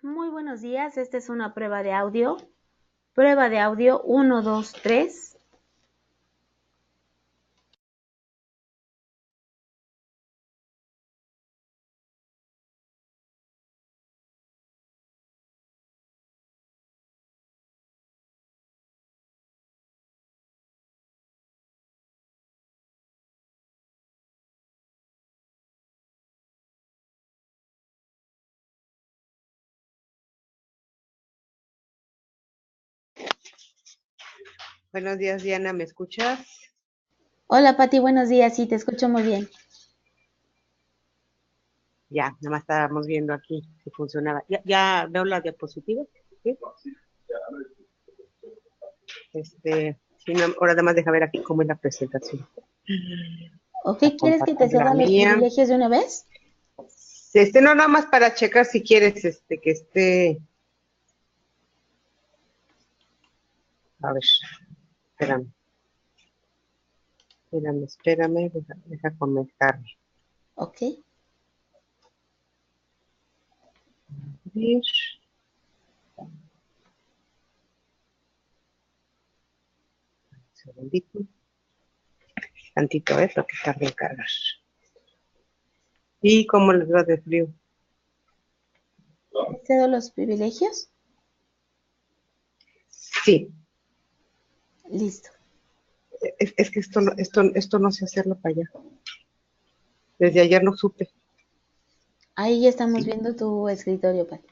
Muy buenos días, esta es una prueba de audio. Prueba de audio 1, 2, 3. Buenos días, Diana, ¿me escuchas? Hola Pati, buenos días, sí, te escucho muy bien. Ya, nada más estábamos viendo aquí si funcionaba. Ya veo la diapositiva. ¿Sí? Sí, ahora nada más deja ver aquí cómo es la presentación. ¿Ok? A ¿Quieres que te compartir la ceda los mía. privilegios de una vez? No, nada más para checar si quieres, que esté. A ver, espérame, espérame, deja comentarme. Ok, A ver, un segundito, tantito, porque tarda en cargar. ¿Y cómo les va de frío? ¿te cedo los privilegios? Sí, Listo. es que esto no sé hacerlo para allá. Desde ayer no supe. Ahí ya estamos viendo tu escritorio, Pati.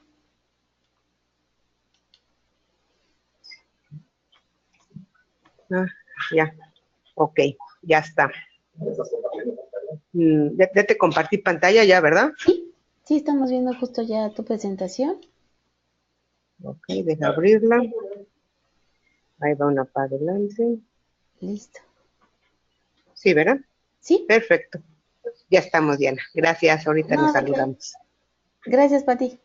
Ah, ya, ok, ya está. Ya te compartí pantalla ya, ¿verdad? Sí, sí, estamos viendo justo ya tu presentación. Ok, deja abrirla. Ahí va una para adelante. Listo. Sí, ¿verdad? ¿Sí? Perfecto. Ya estamos, Diana. Gracias, ahorita nos No, ¿de qué? saludamos. Gracias, Pati.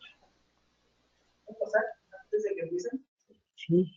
Sí.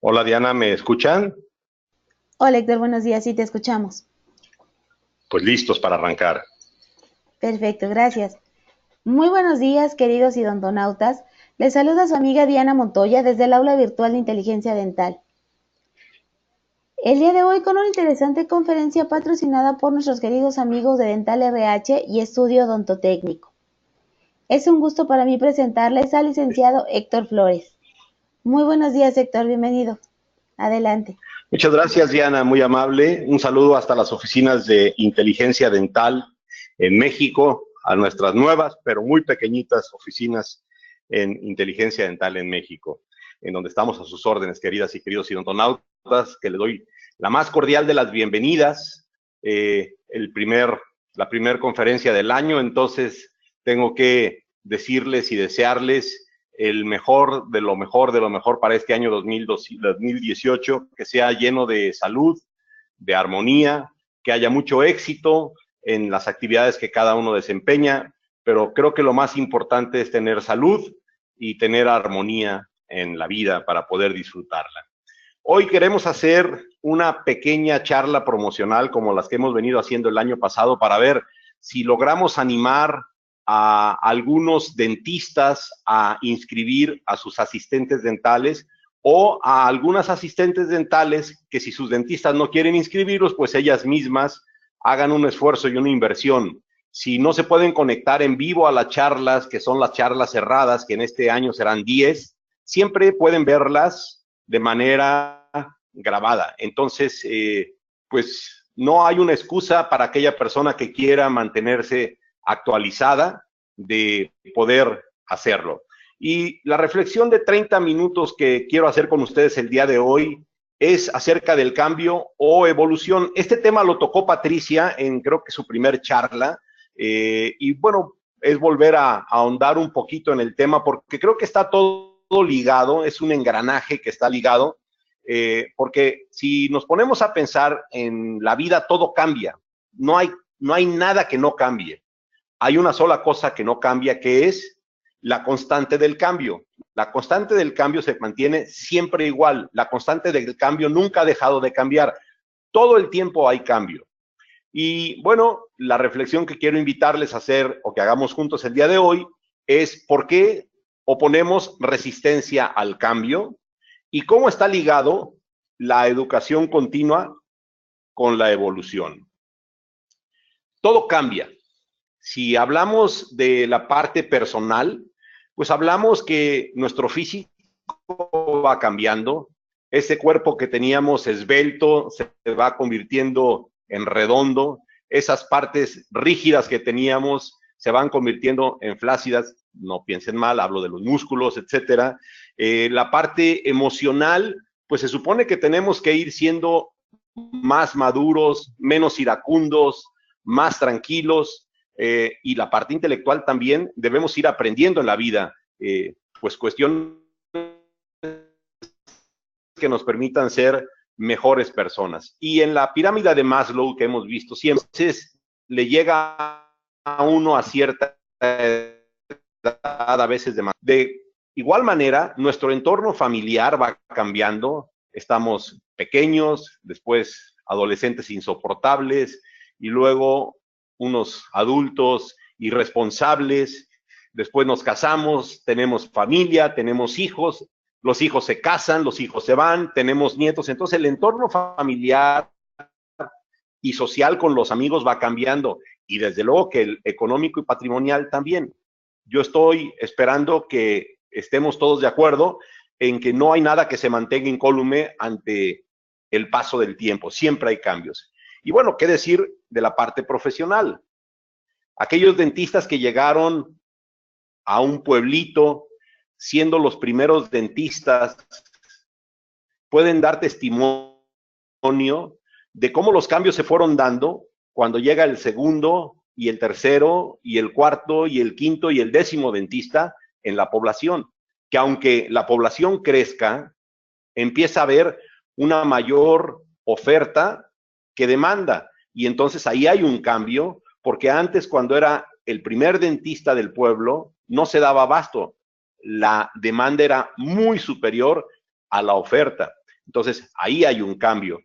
Hola Diana, ¿me escuchan? Hola Héctor, buenos días, sí te escuchamos. Pues listos para arrancar. Perfecto, gracias. Muy buenos días, queridos idontonautas. Les saluda su amiga Diana Montoya desde el aula virtual de inteligencia dental. El día de hoy con una interesante conferencia patrocinada por nuestros queridos amigos de Dental RH y Estudio Odontotécnico. Es un gusto para mí presentarles al licenciado Héctor Flores. Muy buenos días, Héctor, bienvenido. Adelante. Muchas gracias Diana, muy amable. Un saludo hasta las oficinas de inteligencia dental en México, a nuestras nuevas pero muy pequeñitas oficinas en inteligencia dental en México, en donde estamos a sus órdenes, queridas y queridos idontonautas, que le doy la más cordial de las bienvenidas. La primer conferencia del año, entonces tengo que decirles y desearles el mejor de lo mejor de lo mejor para este año 2018, que sea lleno de salud, de armonía, que haya mucho éxito en las actividades que cada uno desempeña, pero creo que lo más importante es tener salud y tener armonía en la vida para poder disfrutarla. Hoy queremos hacer una pequeña charla promocional como las que hemos venido haciendo el año pasado para ver si logramos animar a algunos dentistas a inscribir a sus asistentes dentales o a algunas asistentes dentales que si sus dentistas no quieren inscribirlos, pues ellas mismas hagan un esfuerzo y una inversión. Si no se pueden conectar en vivo a las charlas, que son las charlas cerradas, que en este año serán 10, siempre pueden verlas de manera grabada. Entonces, pues no hay una excusa para aquella persona que quiera mantenerse actualizada de poder hacerlo. Y la reflexión de 30 minutos que quiero hacer con ustedes el día de hoy es acerca del cambio o evolución. Este tema lo tocó Patricia en creo que su primer charla, y bueno, es volver a ahondar un poquito en el tema porque creo que está todo ligado, es un engranaje que está ligado, porque si nos ponemos a pensar en la vida, todo cambia, no hay nada que no cambie. Hay una sola cosa que no cambia, que es la constante del cambio. La constante del cambio se mantiene siempre igual. La constante del cambio nunca ha dejado de cambiar. Todo el tiempo hay cambio. Y bueno, la reflexión que quiero invitarles a hacer o que hagamos juntos el día de hoy es por qué oponemos resistencia al cambio y cómo está ligado la educación continua con la evolución. Todo cambia. Si hablamos de la parte personal, pues hablamos que nuestro físico va cambiando, ese cuerpo que teníamos esbelto se va convirtiendo en redondo, esas partes rígidas que teníamos se van convirtiendo en flácidas, no piensen mal, hablo de los músculos, etcétera. La parte emocional, pues se supone que tenemos que ir siendo más maduros, menos iracundos, más tranquilos, y la parte intelectual también debemos ir aprendiendo en la vida, pues cuestiones que nos permitan ser mejores personas. Y en la pirámide de Maslow que hemos visto siempre, le llega a uno a cierta edad, a veces de más. De igual manera, nuestro entorno familiar va cambiando. Estamos pequeños, después adolescentes insoportables y luego unos adultos irresponsables. Después nos casamos, tenemos familia, tenemos hijos, los hijos se casan, los hijos se van, tenemos nietos. Entonces el entorno familiar y social con los amigos va cambiando y desde luego que el económico y patrimonial también. Yo estoy esperando que estemos todos de acuerdo en que no hay nada que se mantenga incólume ante el paso del tiempo, siempre hay cambios. Y bueno, ¿qué decir de la parte profesional? Aquellos dentistas que llegaron a un pueblito siendo los primeros dentistas pueden dar testimonio de cómo los cambios se fueron dando cuando llega el segundo y el tercero y el cuarto y el quinto y el 10º dentista en la población, que aunque la población crezca, empieza a haber una mayor oferta que demanda, y entonces ahí hay un cambio, porque antes cuando era el primer dentista del pueblo no se daba abasto, la demanda era muy superior a la oferta. Entonces, ahí hay un cambio.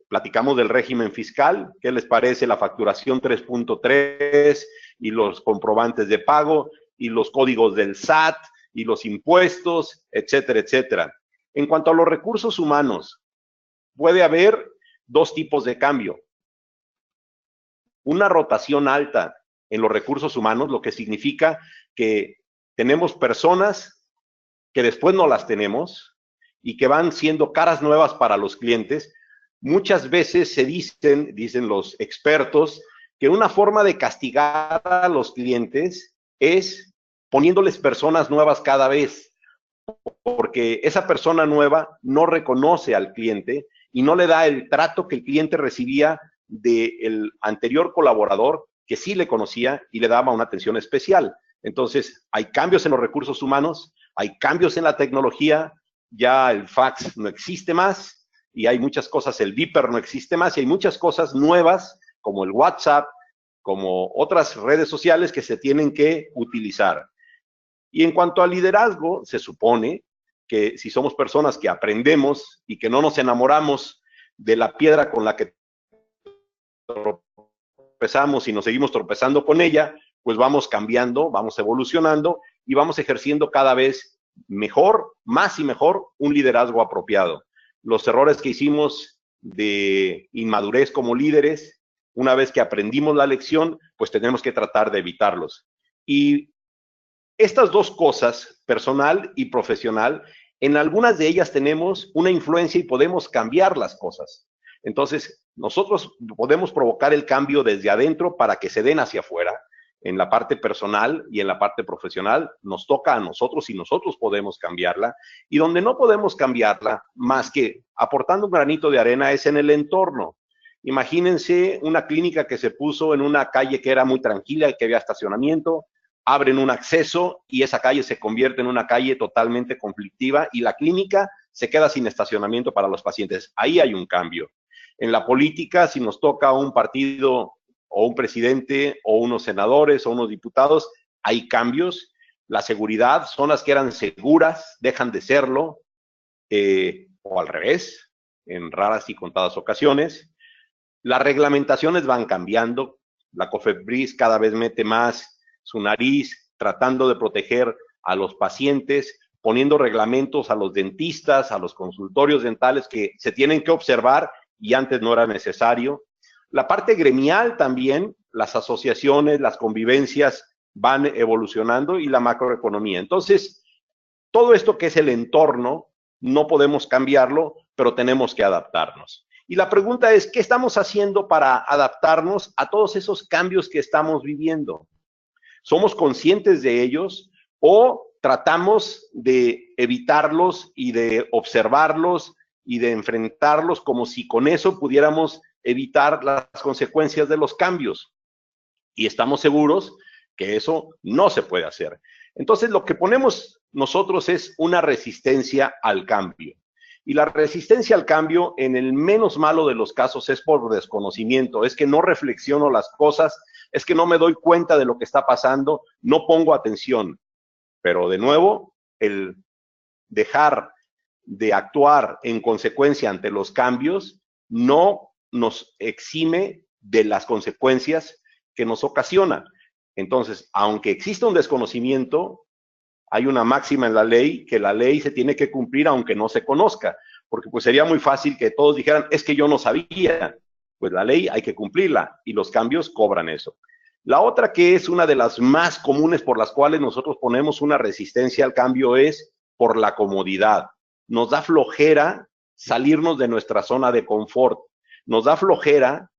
Platicamos del régimen fiscal, ¿qué les parece la facturación 3.3 y los comprobantes de pago y los códigos del SAT y los impuestos, etcétera, etcétera? En cuanto a los recursos humanos, puede haber dos tipos de cambio. Una rotación alta en los recursos humanos, lo que significa que tenemos personas que después no las tenemos y que van siendo caras nuevas para los clientes. Muchas veces se dicen los expertos, que una forma de castigar a los clientes es poniéndoles personas nuevas cada vez, porque esa persona nueva no reconoce al cliente y no le da el trato que el cliente recibía del anterior colaborador, que sí le conocía y le daba una atención especial. Entonces, hay cambios en los recursos humanos, hay cambios en la tecnología, ya el fax no existe más y hay muchas cosas, el Viper no existe más y hay muchas cosas nuevas como el WhatsApp, como otras redes sociales que se tienen que utilizar. Y en cuanto al liderazgo, se supone que si somos personas que aprendemos y que no nos enamoramos de la piedra con la que tropezamos y nos seguimos tropezando con ella, pues vamos cambiando, vamos evolucionando y vamos ejerciendo cada vez mejor, más y mejor, un liderazgo apropiado. Los errores que hicimos de inmadurez como líderes, una vez que aprendimos la lección, pues tenemos que tratar de evitarlos. Y estas dos cosas, personal y profesional, en algunas de ellas tenemos una influencia y podemos cambiar las cosas. Entonces, nosotros podemos provocar el cambio desde adentro para que se den hacia afuera. En la parte personal y en la parte profesional nos toca a nosotros y nosotros podemos cambiarla. Y donde no podemos cambiarla, más que aportando un granito de arena, es en el entorno. Imagínense una clínica que se puso en una calle que era muy tranquila y que había estacionamiento, abren un acceso y esa calle se convierte en una calle totalmente conflictiva y la clínica se queda sin estacionamiento para los pacientes. Ahí hay un cambio. En la política, si nos toca un partido o un presidente o unos senadores o unos diputados, hay cambios. La seguridad, zonas que eran seguras dejan de serlo, o al revés, en raras y contadas ocasiones. Las reglamentaciones van cambiando. La COFEPRIS cada vez mete más su nariz tratando de proteger a los pacientes, poniendo reglamentos a los dentistas, a los consultorios dentales que se tienen que observar y antes no era necesario. La parte gremial también, las asociaciones, las convivencias van evolucionando y la macroeconomía. Entonces, todo esto que es el entorno, no podemos cambiarlo, pero tenemos que adaptarnos. Y la pregunta es, ¿qué estamos haciendo para adaptarnos a todos esos cambios que estamos viviendo? ¿Somos conscientes de ellos o tratamos de evitarlos y de observarlos y de enfrentarlos como si con eso pudiéramos evitar las consecuencias de los cambios? Y estamos seguros que eso no se puede hacer. Entonces, lo que ponemos nosotros es una resistencia al cambio. Y la resistencia al cambio, en el menos malo de los casos, es por desconocimiento, es que no reflexiono las cosas, es que no me doy cuenta de lo que está pasando, no pongo atención. Pero de nuevo, el dejar de actuar en consecuencia ante los cambios no nos exime de las consecuencias que nos ocasiona. Entonces, aunque exista un desconocimiento, hay una máxima en la ley, que la ley se tiene que cumplir aunque no se conozca, porque pues sería muy fácil que todos dijeran, es que yo no sabía. Pues la ley hay que cumplirla y los cambios cobran eso. La otra, que es una de las más comunes por las cuales nosotros ponemos una resistencia al cambio, es por la comodidad. Nos da flojera salirnos de nuestra zona de confort. Nos da flojera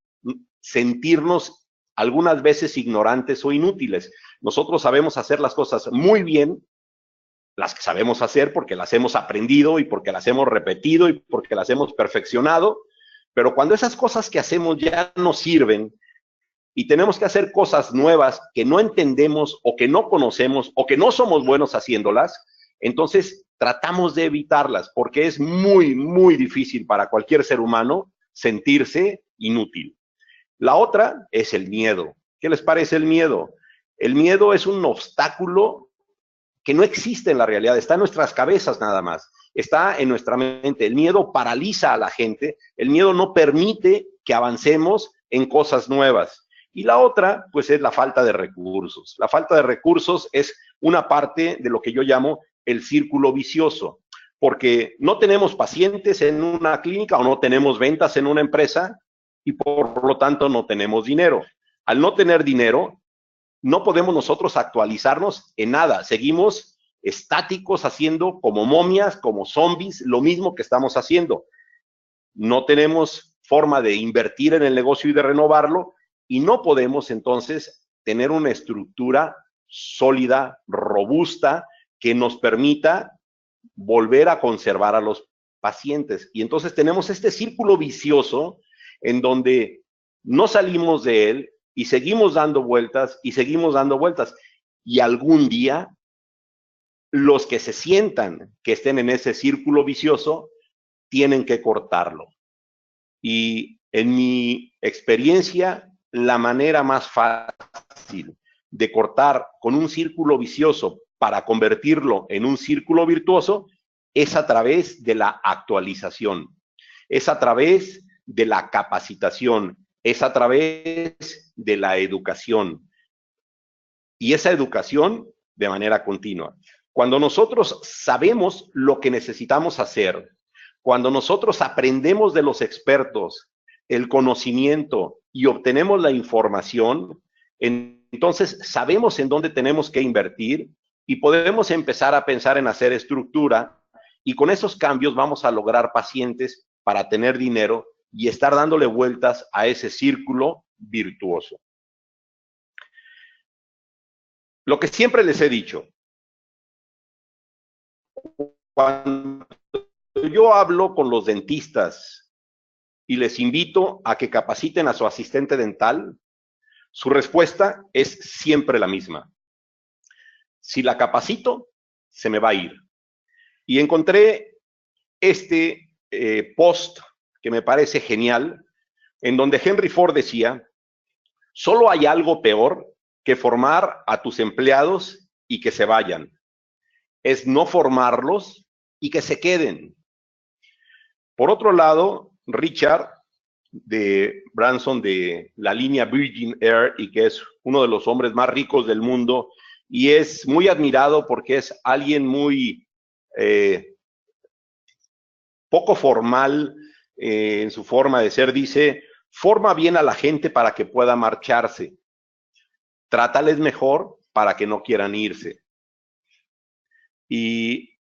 sentirnos algunas veces ignorantes o inútiles. Nosotros sabemos hacer las cosas muy bien, las que sabemos hacer porque las hemos aprendido y porque las hemos repetido y porque las hemos perfeccionado, pero cuando esas cosas que hacemos ya no sirven y tenemos que hacer cosas nuevas que no entendemos o que no conocemos o que no somos buenos haciéndolas, entonces tratamos de evitarlas porque es muy, muy difícil para cualquier ser humano sentirse inútil. La otra es el miedo. ¿Qué les parece el miedo? El miedo es un obstáculo que no existe en la realidad, está en nuestras cabezas nada más, está en nuestra mente. El miedo paraliza a la gente, el miedo no permite que avancemos en cosas nuevas. Y la otra, pues, es la falta de recursos. La falta de recursos es una parte de lo que yo llamo el círculo vicioso, porque no tenemos pacientes en una clínica o no tenemos ventas en una empresa y por lo tanto no tenemos dinero. Al no tener dinero, no podemos nosotros actualizarnos en nada. Seguimos estáticos haciendo como momias, como zombies, lo mismo que estamos haciendo. No tenemos forma de invertir en el negocio y de renovarlo, y no podemos entonces tener una estructura sólida, robusta, que nos permita volver a conservar a los pacientes. Y entonces tenemos este círculo vicioso en donde no salimos de él y seguimos dando vueltas y seguimos dando vueltas. Y algún día, los que se sientan que estén en ese círculo vicioso tienen que cortarlo. Y en mi experiencia, la manera más fácil de cortar con un círculo vicioso para convertirlo en un círculo virtuoso es a través de la actualización, es a través de la capacitación, es a través de la educación. Y esa educación de manera continua. Cuando nosotros sabemos lo que necesitamos hacer, cuando nosotros aprendemos de los expertos el conocimiento y obtenemos la información, entonces sabemos en dónde tenemos que invertir y podemos empezar a pensar en hacer estructura, y con esos cambios vamos a lograr pacientes para tener dinero y estar dándole vueltas a ese círculo virtuoso. Lo que siempre les he dicho, cuando yo hablo con los dentistas y les invito a que capaciten a su asistente dental, su respuesta es siempre la misma. Si la capacito, se me va a ir. Y encontré este post que me parece genial, en donde Henry Ford decía: solo hay algo peor que formar a tus empleados y que se vayan. Es no formarlos y que se queden. Por otro lado, Richard de Branson, de la línea Virgin Air, y que es uno de los hombres más ricos del mundo, y es muy admirado porque es alguien muy poco formal en su forma de ser, dice: forma bien a la gente para que pueda marcharse, trátales mejor para que no quieran irse. Y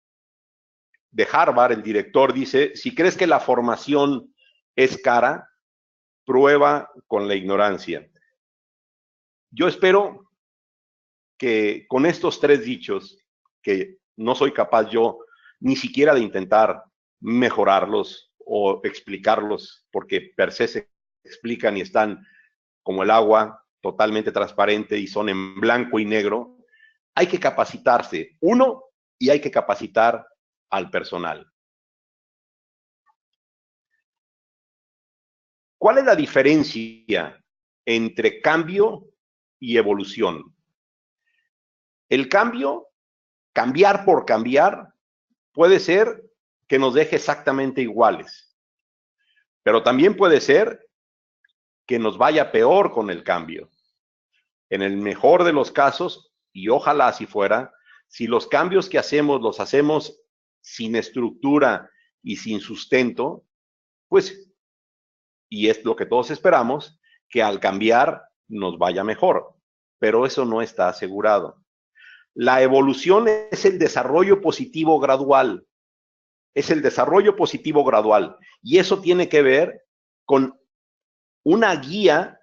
de Harvard, el director dice: si crees que la formación es cara, prueba con la ignorancia. Yo espero que con estos tres dichos, que no soy capaz yo ni siquiera de intentar mejorarlos o explicarlos, porque per se se explican y están como el agua, totalmente transparente, y son en blanco y negro, hay que capacitarse, uno, y hay que capacitar al personal. ¿Cuál es la diferencia entre cambio y evolución? El cambio, cambiar por cambiar, puede ser que nos deje exactamente iguales, pero también puede ser que nos vaya peor con el cambio. En el mejor de los casos, y ojalá así fuera, si los cambios que hacemos los hacemos sin estructura y sin sustento, pues, y es lo que todos esperamos, que al cambiar nos vaya mejor, pero eso no está asegurado. La evolución es el desarrollo positivo gradual, es el desarrollo positivo gradual, y eso tiene que ver con una guía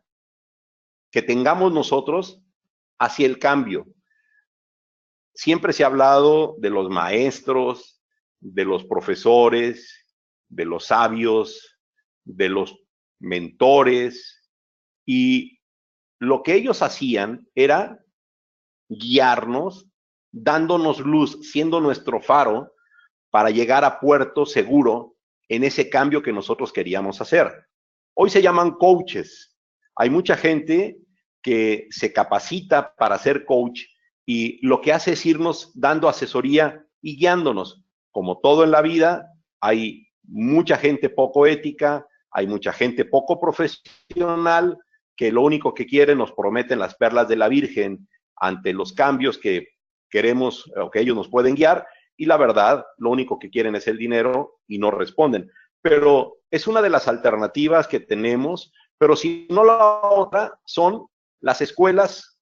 que tengamos nosotros hacia el cambio. Siempre se ha hablado de los maestros, de los profesores, de los sabios, de los mentores, y lo que ellos hacían era guiarnos, dándonos luz, siendo nuestro faro para llegar a puerto seguro en ese cambio que nosotros queríamos hacer. Hoy se llaman coaches. Hay mucha gente que se capacita para ser coach y lo que hace es irnos dando asesoría y guiándonos. Como todo en la vida, hay mucha gente poco ética, hay mucha gente poco profesional, que lo único que quieren nos prometen las perlas de la Virgen ante los cambios que queremos o que ellos nos pueden guiar, y la verdad, lo único que quieren es el dinero y no responden. Pero es una de las alternativas que tenemos, pero si no, la otra son las escuelas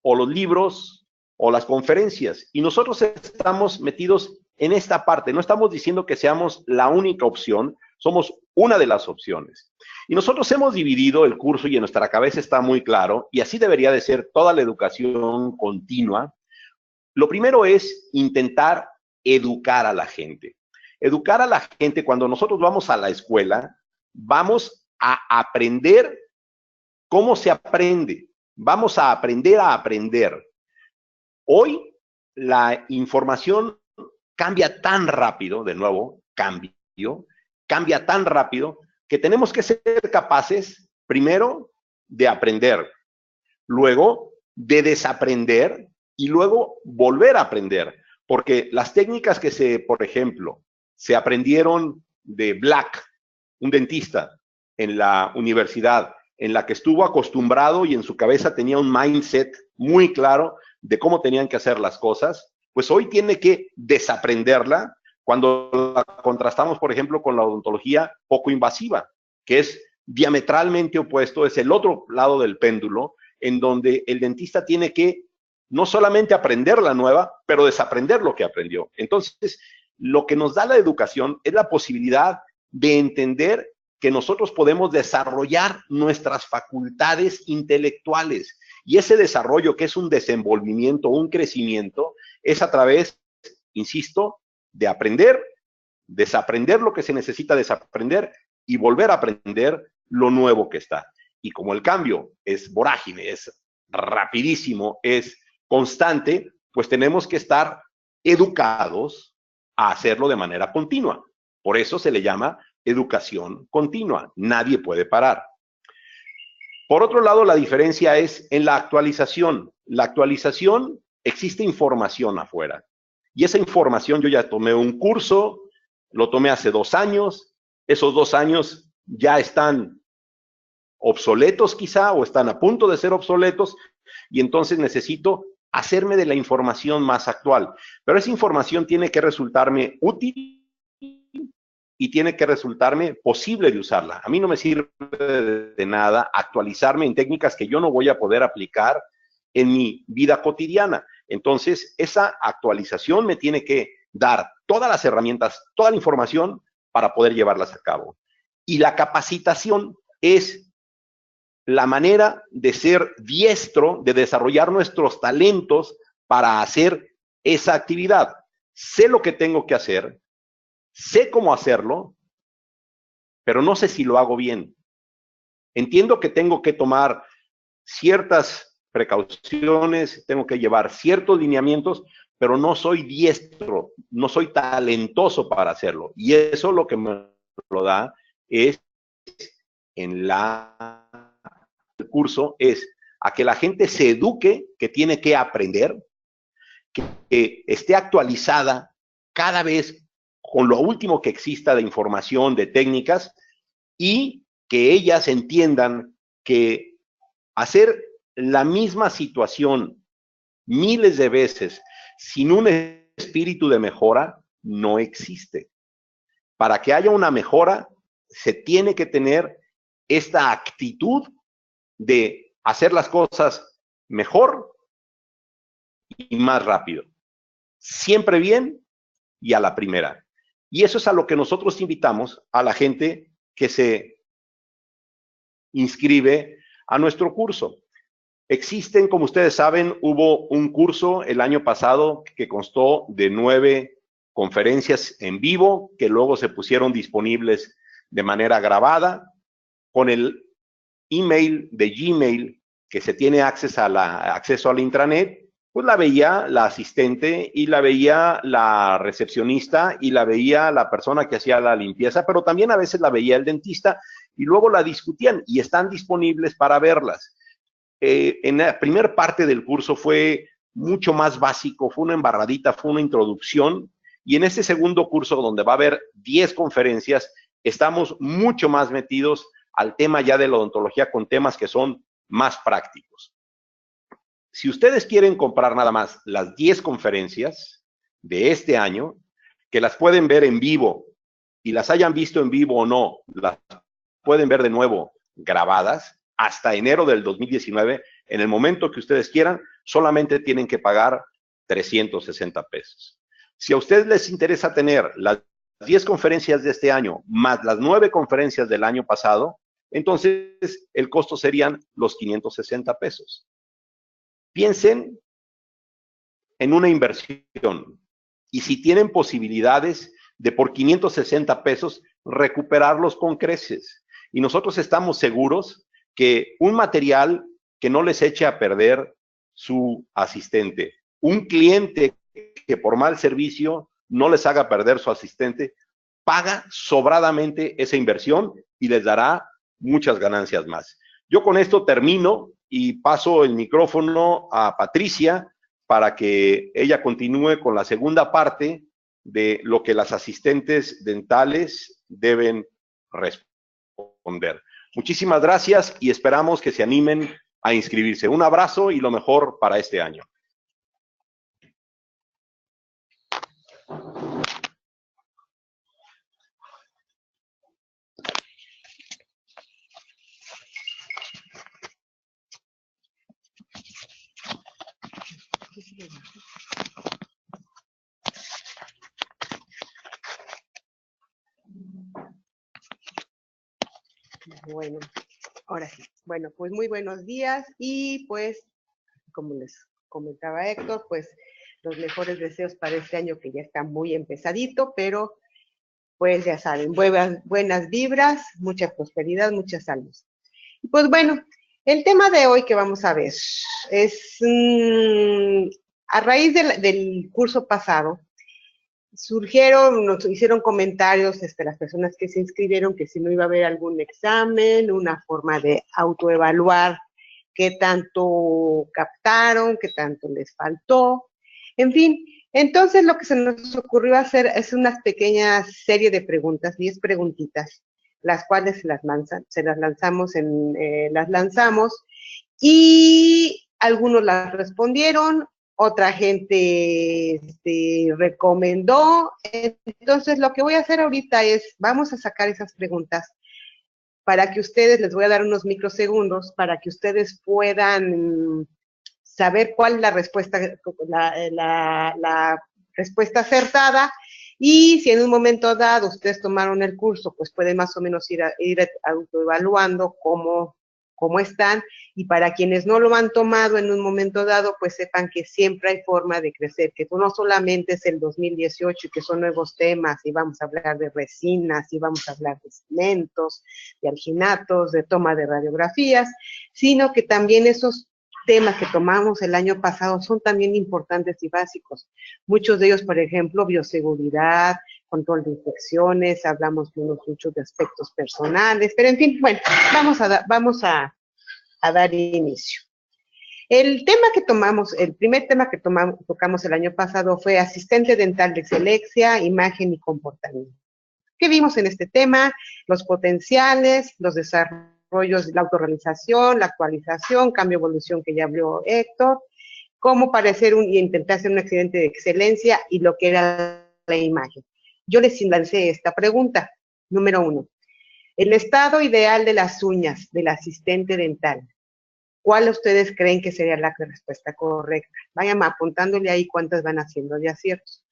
o los libros o las conferencias. Y nosotros estamos metidos en esta parte. No estamos diciendo que seamos la única opción, somos una de las opciones. Y nosotros hemos dividido el curso y en nuestra cabeza está muy claro, y así debería de ser toda la educación continua. Lo primero es intentar educar a la gente. Educar a la gente, cuando nosotros vamos a la escuela, vamos a aprender cómo se aprende. Vamos a aprender. Hoy la información cambia tan rápido, de nuevo, cambia tan rápido que tenemos que ser capaces, primero, de aprender, luego de desaprender y luego volver a aprender. Porque las técnicas que por ejemplo, se aprendieron de Black, un dentista en la universidad, en la que estuvo acostumbrado y en su cabeza tenía un mindset muy claro de cómo tenían que hacer las cosas, pues hoy tiene que desaprenderla cuando la contrastamos, por ejemplo, con la odontología poco invasiva, que es diametralmente opuesto, es el otro lado del péndulo, en donde el dentista tiene que no solamente aprender la nueva, pero desaprender lo que aprendió. Entonces, lo que nos da la educación es la posibilidad de entender que nosotros podemos desarrollar nuestras facultades intelectuales. Y ese desarrollo, que es un desenvolvimiento, un crecimiento, es a través, insisto, de aprender, desaprender lo que se necesita desaprender y volver a aprender lo nuevo que está. Y como el cambio es vorágine, es rapidísimo, es constante, pues tenemos que estar educados a hacerlo de manera continua. Por eso se le llama educación continua. Nadie puede parar. Por otro lado, la diferencia es en la actualización. La actualización, existe información afuera. Y esa información, yo ya tomé un curso, lo tomé hace 2 años, esos 2 años ya están obsoletos quizá, o están a punto de ser obsoletos, y entonces necesito hacerme de la información más actual. Pero esa información tiene que resultarme útil y tiene que resultarme posible de usarla. A mí no me sirve de nada actualizarme en técnicas que yo no voy a poder aplicar en mi vida cotidiana. Entonces, esa actualización me tiene que dar todas las herramientas, toda la información para poder llevarlas a cabo. Y la capacitación es la manera de ser diestro, de desarrollar nuestros talentos para hacer esa actividad. Sé lo que tengo que hacer, sé cómo hacerlo, pero no sé si lo hago bien. Entiendo que tengo que tomar ciertas precauciones, tengo que llevar ciertos lineamientos, pero no soy diestro, no soy talentoso para hacerlo. Y eso lo que me lo da es en el curso, es a que la gente se eduque, que tiene que aprender, que esté actualizada cada vez con lo último que exista de información, de técnicas, y que ellas entiendan que hacer la misma situación miles de veces sin un espíritu de mejora no existe. Para que haya una mejora, se tiene que tener esta actitud de hacer las cosas mejor y más rápido. Siempre bien y a la primera. Y eso es a lo que nosotros invitamos a la gente que se inscribe a nuestro curso. Existen, como ustedes saben, hubo un curso el año pasado que constó de 9 conferencias en vivo que luego se pusieron disponibles de manera grabada. Con el email de Gmail que se tiene acceso a la intranet, pues la veía la asistente y la veía la recepcionista y la veía la persona que hacía la limpieza, pero también a veces la veía el dentista y luego la discutían y están disponibles para verlas. En la primera parte del curso fue mucho más básico, fue una embarradita, fue una introducción, y en este segundo curso, donde va a haber 10 conferencias, estamos mucho más metidos al tema ya de la odontología con temas que son más prácticos. Si ustedes quieren comprar nada más las 10 conferencias de este año, que las pueden ver en vivo y las hayan visto en vivo o no, las pueden ver de nuevo grabadas hasta enero del 2019, en el momento que ustedes quieran, solamente tienen que pagar 360 pesos. Si a ustedes les interesa tener las 10 conferencias de este año más las 9 conferencias del año pasado, entonces el costo serían los 560 pesos. Piensen en una inversión y si tienen posibilidades de por 560 pesos recuperarlos con creces. Y nosotros estamos seguros que un material que no les eche a perder su asistente, un cliente que por mal servicio no les haga perder su asistente, paga sobradamente esa inversión y les dará muchas ganancias más. Yo con esto termino y paso el micrófono a Patricia para que ella continúe con la segunda parte de lo que las asistentes dentales deben responder. Muchísimas gracias y esperamos que se animen a inscribirse. Un abrazo y lo mejor para este año. Bueno, ahora sí. Bueno, pues muy buenos días y pues, como les comentaba Héctor, pues los mejores deseos para este año que ya está muy empezadito, pero pues ya saben, buenas vibras, mucha prosperidad, mucha salud. Y pues bueno, el tema de hoy que vamos a ver es a raíz del curso pasado, nos hicieron comentarios las personas que se inscribieron que si no iba a haber algún examen, una forma de autoevaluar qué tanto captaron, qué tanto les faltó, en fin. Entonces lo que se nos ocurrió hacer es una pequeña serie de preguntas, 10 preguntitas, las cuales las lanzamos y algunos las respondieron, otra gente recomendó. Entonces, lo que voy a hacer ahorita es, vamos a sacar esas preguntas para que ustedes, les voy a dar unos microsegundos, para que ustedes puedan saber cuál es la respuesta, la respuesta acertada, y si en un momento dado ustedes tomaron el curso, pues pueden más o menos ir autoevaluando cómo están, y para quienes no lo han tomado en un momento dado, pues sepan que siempre hay forma de crecer, que no solamente es el 2018 y que son nuevos temas, y vamos a hablar de resinas, y vamos a hablar de cementos, de alginatos, de toma de radiografías, sino que también esos temas que tomamos el año pasado son también importantes y básicos. Muchos de ellos, por ejemplo, bioseguridad, control de infecciones, hablamos mucho de aspectos personales, pero en fin, bueno, vamos a dar inicio. El primer tema que tocamos el año pasado fue asistente dental de excelencia, imagen y comportamiento. ¿Qué vimos en este tema? Los potenciales, los desarrollos, la autorrealización, la actualización, cambio, evolución que ya habló Héctor, cómo intentar hacer un accidente de excelencia y lo que era la imagen. Yo les lancé esta pregunta, número 1. El estado ideal de las uñas del asistente dental, ¿cuál ustedes creen que sería la respuesta correcta? Vayan apuntándole ahí cuántas van haciendo de aciertos.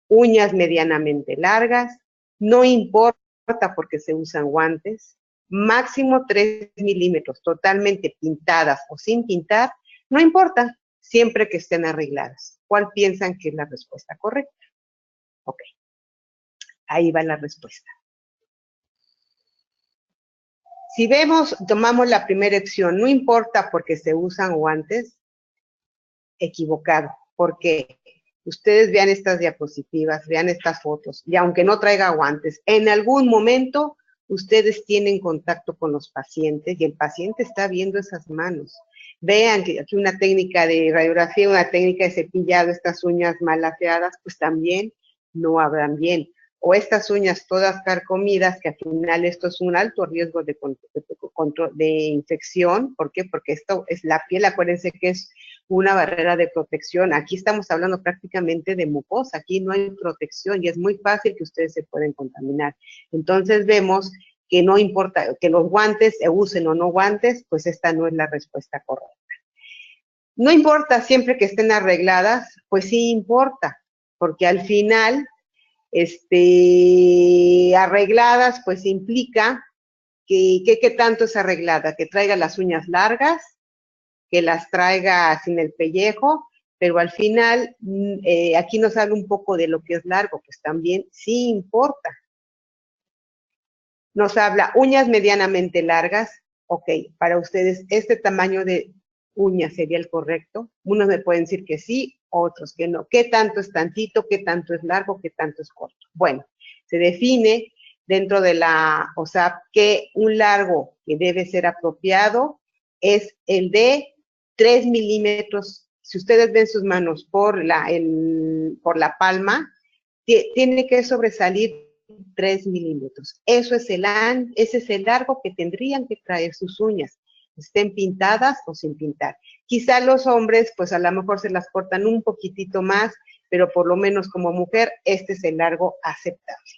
Uñas medianamente largas, no importa porque se usan guantes, máximo 3 milímetros, totalmente pintadas o sin pintar, no importa, siempre que estén arregladas. ¿Cuál piensan que es la respuesta correcta? Ok, ahí va la respuesta. Si tomamos la primera opción, no importa porque se usan guantes, equivocado, porque ustedes vean estas diapositivas, vean estas fotos, y aunque no traiga guantes, en algún momento ustedes tienen contacto con los pacientes y el paciente está viendo esas manos. Vean que aquí una técnica de radiografía, una técnica de cepillado, estas uñas mal aseadas, pues también no habrán bien. O estas uñas todas carcomidas, que al final esto es un alto riesgo de infección. ¿Por qué? Porque esto es la piel, acuérdense que es una barrera de protección. Aquí estamos hablando prácticamente de mucosa, aquí no hay protección y es muy fácil que ustedes se pueden contaminar. Entonces vemos que no importa que los guantes se usen o no guantes, pues esta no es la respuesta correcta. No importa siempre que estén arregladas, pues sí importa, porque al final, arregladas, pues implica que tanto es arreglada, que traiga las uñas largas, que las traiga sin el pellejo, pero al final, aquí nos habla un poco de lo que es largo, pues también sí importa. Nos habla uñas medianamente largas, ok, para ustedes este tamaño de uña sería el correcto. Unos me pueden decir que sí, otros que no. ¿Qué tanto es tantito? ¿Qué tanto es largo? ¿Qué tanto es corto? Bueno, se define dentro de la OSAP que un largo que debe ser apropiado es el de 3 milímetros. Si ustedes ven sus manos por la palma, tiene que sobresalir 3 milímetros. Ese es el largo que tendrían que traer sus uñas, estén pintadas o sin pintar. Quizá los hombres, pues a lo mejor se las cortan un poquitito más, pero por lo menos como mujer, este es el largo aceptable.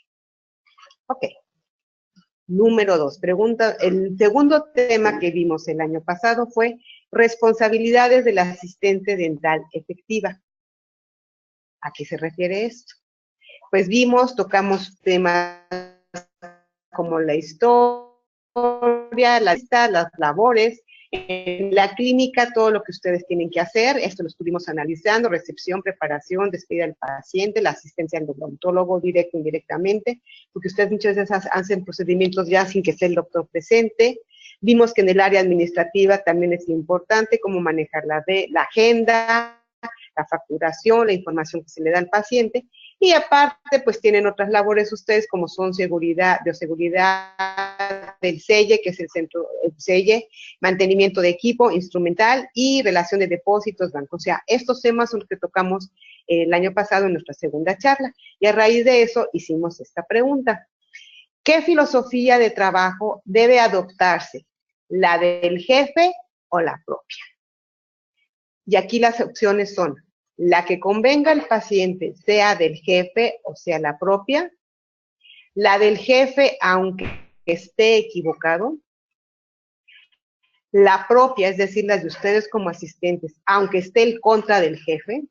Ok. Número 2, pregunta, el segundo tema que vimos el año pasado fue responsabilidades del asistente dental efectiva. ¿A qué se refiere esto? Pues tocamos temas como la historia, la lista, las labores, en la clínica, todo lo que ustedes tienen que hacer. Esto lo estuvimos analizando: recepción, preparación, despedida del paciente, la asistencia al odontólogo directo e indirectamente, porque ustedes muchas veces hacen procedimientos ya sin que esté el doctor presente. Vimos que en el área administrativa también es importante cómo manejar la agenda, la facturación, la información que se le da al paciente. Y aparte, pues tienen otras labores ustedes, como son bioseguridad del SEIE, que es el centro, el SEIE, mantenimiento de equipo instrumental y relación de depósitos, bancos. O sea, estos temas son los que tocamos el año pasado en nuestra segunda charla. Y a raíz de eso hicimos esta pregunta: ¿qué filosofía de trabajo debe adoptarse? ¿La del jefe o la propia? Y aquí las opciones son la que convenga al paciente, sea del jefe o sea la propia, la del jefe aunque esté equivocado, la propia, es decir, las de ustedes como asistentes, aunque esté en contra del jefe,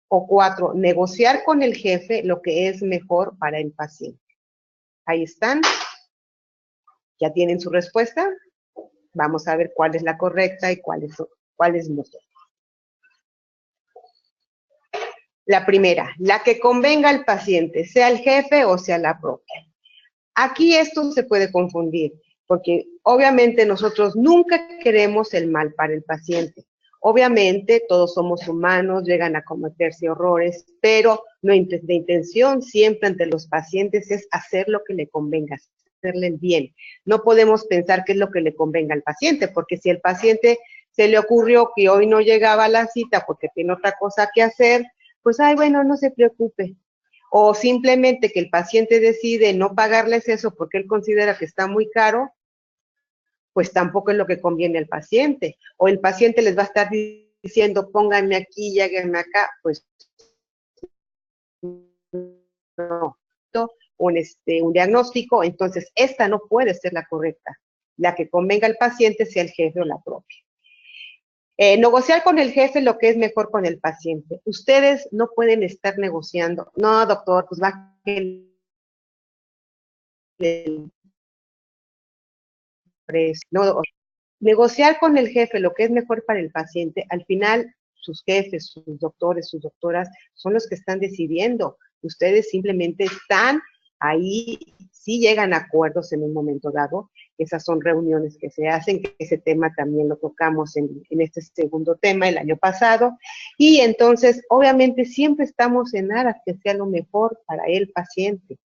o 4, negociar con el jefe lo que es mejor para el paciente. Ahí están, ya tienen su respuesta. Vamos a ver cuál es la correcta y cuál es no. La primera, la que convenga al paciente, sea el jefe o sea la propia. Aquí esto se puede confundir, porque obviamente nosotros nunca queremos el mal para el paciente. Obviamente todos somos humanos, llegan a cometerse errores, pero nuestra intención siempre ante los pacientes es hacer lo que le convenga, hacerle el bien. No podemos pensar qué es lo que le convenga al paciente, porque si el paciente se le ocurrió que hoy no llegaba a la cita porque tiene otra cosa que hacer, pues, ay, bueno, no se preocupe. O simplemente que el paciente decide no pagarles eso porque él considera que está muy caro, pues tampoco es lo que conviene al paciente. O el paciente les va a estar diciendo, pónganme aquí, lléguenme acá, pues no. Un diagnóstico, entonces esta no puede ser la correcta. La que convenga al paciente sea el jefe o la propia. Negociar con el jefe lo que es mejor con el paciente. Ustedes no pueden estar negociando. No, doctor, pues va no, negociar con el jefe lo que es mejor para el paciente. Al final, sus jefes, sus doctores, sus doctoras son los que están decidiendo. Ustedes simplemente están ahí, sí llegan a acuerdos en un momento dado. Esas son reuniones que se hacen, que ese tema también lo tocamos en este segundo tema el año pasado. Y entonces, obviamente, siempre estamos en aras que sea lo mejor para el paciente.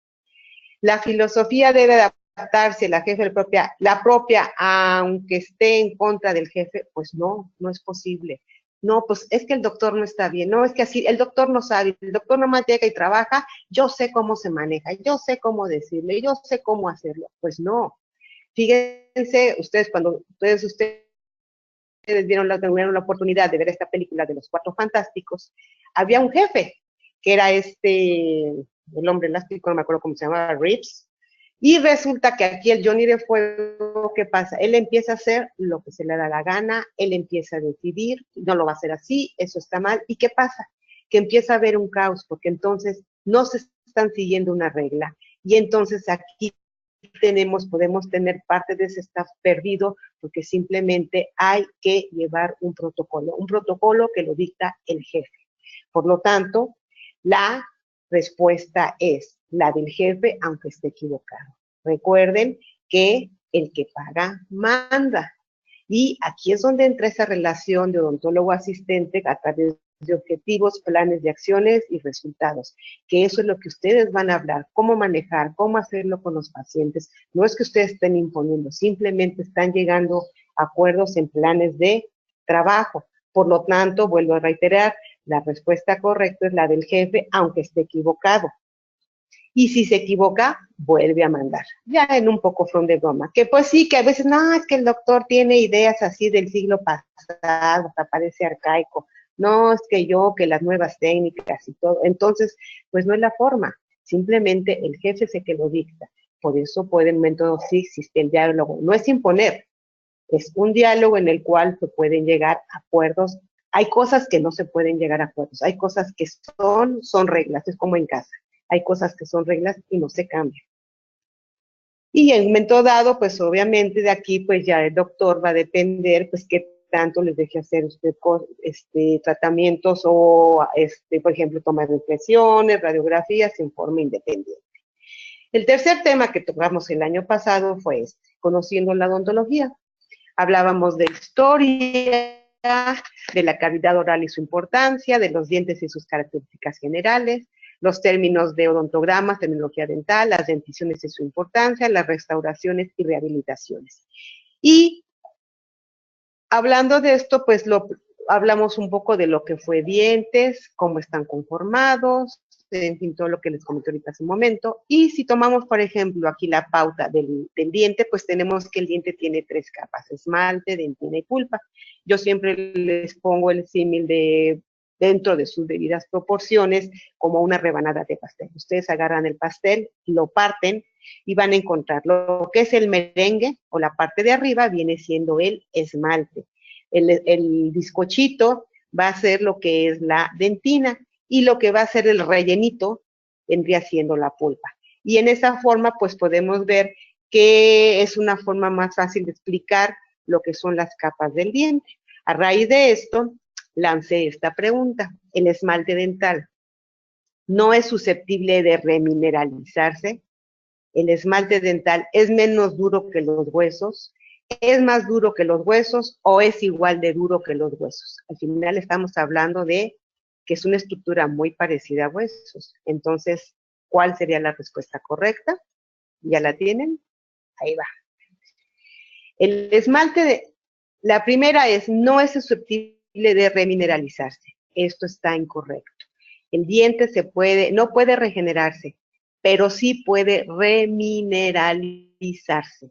La filosofía debe adaptarse la jefe, la propia, aunque esté en contra del jefe, pues no, no es posible. No, pues es que el doctor no está bien, no, es que así, el doctor no sabe, el doctor nomás llega y trabaja, yo sé cómo se maneja, yo sé cómo decirle, yo sé cómo hacerlo. Pues no. Fíjense, ustedes cuando ustedes tuvieron la oportunidad de ver esta película de los Cuatro Fantásticos, había un jefe, que era el hombre elástico, no me acuerdo cómo se llamaba, Reeves, y resulta que aquí el Johnny de Fuego, ¿qué pasa? Él empieza a hacer lo que se le da la gana, él empieza a decidir, no lo va a hacer así, eso está mal, ¿y qué pasa? Que empieza a haber un caos, porque entonces no se están siguiendo una regla, y entonces aquí podemos tener parte de ese staff perdido, porque simplemente hay que llevar un protocolo que lo dicta el jefe. Por lo tanto, la respuesta es la del jefe, aunque esté equivocado. Recuerden que el que paga manda. Y aquí es donde entra esa relación de odontólogo asistente a través de objetivos, planes de acciones y resultados, que eso es lo que ustedes van a hablar, cómo manejar, cómo hacerlo con los pacientes. No es que ustedes estén imponiendo, simplemente están llegando a acuerdos en planes de trabajo. Por lo tanto, vuelvo a reiterar, la respuesta correcta es la del jefe, aunque esté equivocado. Y si se equivoca, vuelve a mandar. Ya en un poco son de broma. Que pues sí, que a veces, no, es que el doctor tiene ideas así del siglo pasado, hasta parece arcaico. No, es que las nuevas técnicas y todo. Entonces, pues no es la forma. Simplemente el jefe es el que lo dicta. Por eso pueden, entonces sí existe el diálogo. No es imponer, es un diálogo en el cual se pueden llegar a acuerdos. Hay cosas que no se pueden llegar a acuerdos. Hay cosas que son reglas, es como en casa. Hay cosas que son reglas y no se cambian. Y en un momento dado, pues obviamente de aquí, pues ya el doctor va a depender, pues qué tanto les deje hacer usted tratamientos o, por ejemplo, tomar impresiones, radiografías en forma independiente. El tercer tema que tocamos el año pasado fue conociendo la odontología. Hablábamos de historia, de la cavidad oral y su importancia, de los dientes y sus características generales, los términos de odontogramas, terminología dental, las denticiones y su importancia, las restauraciones y rehabilitaciones. Y hablando de esto, pues hablamos un poco de lo que fue dientes, cómo están conformados, en fin, todo lo que les comenté ahorita hace un momento. Y si tomamos, por ejemplo, aquí la pauta del diente, pues tenemos que el diente tiene 3 capas, esmalte, dentina y pulpa. Yo siempre les pongo el símil de dentro de sus debidas proporciones, como una rebanada de pastel. Ustedes agarran el pastel, lo parten y van a encontrar lo que es el merengue, o la parte de arriba viene siendo el esmalte. El bizcochito va a ser lo que es la dentina, y lo que va a ser el rellenito vendría siendo la pulpa. Y en esa forma, pues podemos ver que es una forma más fácil de explicar lo que son las capas del diente. A raíz de esto, lancé esta pregunta. ¿El esmalte dental no es susceptible de remineralizarse? ¿El esmalte dental es menos duro que los huesos? ¿Es más duro que los huesos o es igual de duro que los huesos? Al final estamos hablando de que es una estructura muy parecida a huesos. Entonces, ¿cuál sería la respuesta correcta? ¿Ya la tienen? Ahí va. El esmalte, la primera es, no es susceptible de remineralizarse. Esto está incorrecto. El diente no puede regenerarse, pero sí puede remineralizarse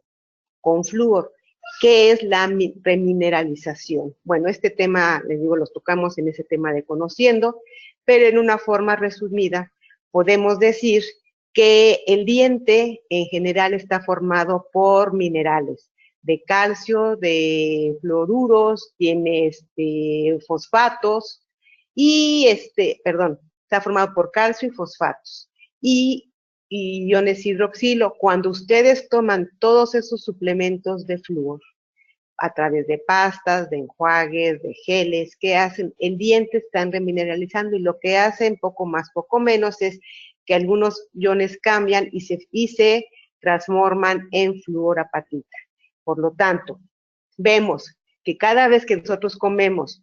con flúor. ¿Qué es la remineralización? Bueno, este tema, les digo, los tocamos en ese tema de conociendo, pero en una forma resumida, podemos decir que el diente en general está formado por minerales de calcio, de fluoruros, tiene fosfatos y está formado por calcio y fosfatos y iones hidroxilo. Cuando ustedes toman todos esos suplementos de flúor a través de pastas, de enjuagues, de geles, ¿qué hacen? El diente están remineralizando y lo que hacen, poco más, poco menos, es que algunos iones cambian y se transforman en fluorapatita. Por lo tanto, vemos que cada vez que nosotros comemos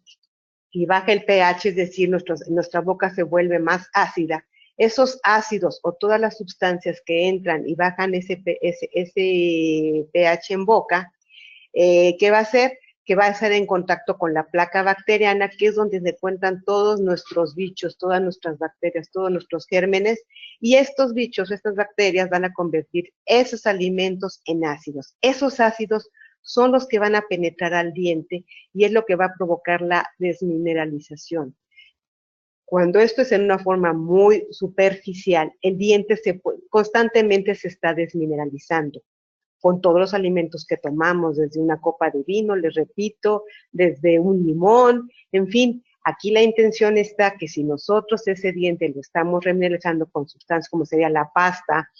y baja el pH, es decir, nuestra boca se vuelve más ácida, esos ácidos o todas las sustancias que entran y bajan ese pH en boca, ¿qué va a hacer? Que va a estar en contacto con la placa bacteriana, que es donde se encuentran todos nuestros bichos, todas nuestras bacterias, todos nuestros gérmenes, y estos bichos, estas bacterias van a convertir esos alimentos en ácidos. Esos ácidos son los que van a penetrar al diente y es lo que va a provocar la desmineralización. Cuando esto es en una forma muy superficial, el diente constantemente se está desmineralizando con todos los alimentos que tomamos, desde una copa de vino, les repito, desde un limón, en fin, aquí la intención está que si nosotros ese diente lo estamos remineralizando con sustancias como sería la pasta,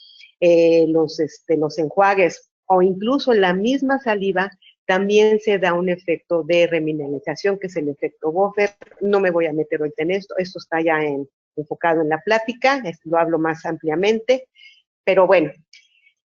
los enjuagues o incluso la misma saliva, también se da un efecto de remineralización, que es el efecto Boffer. No me voy a meter ahorita en esto está ya enfocado en la plática, lo hablo más ampliamente, pero bueno,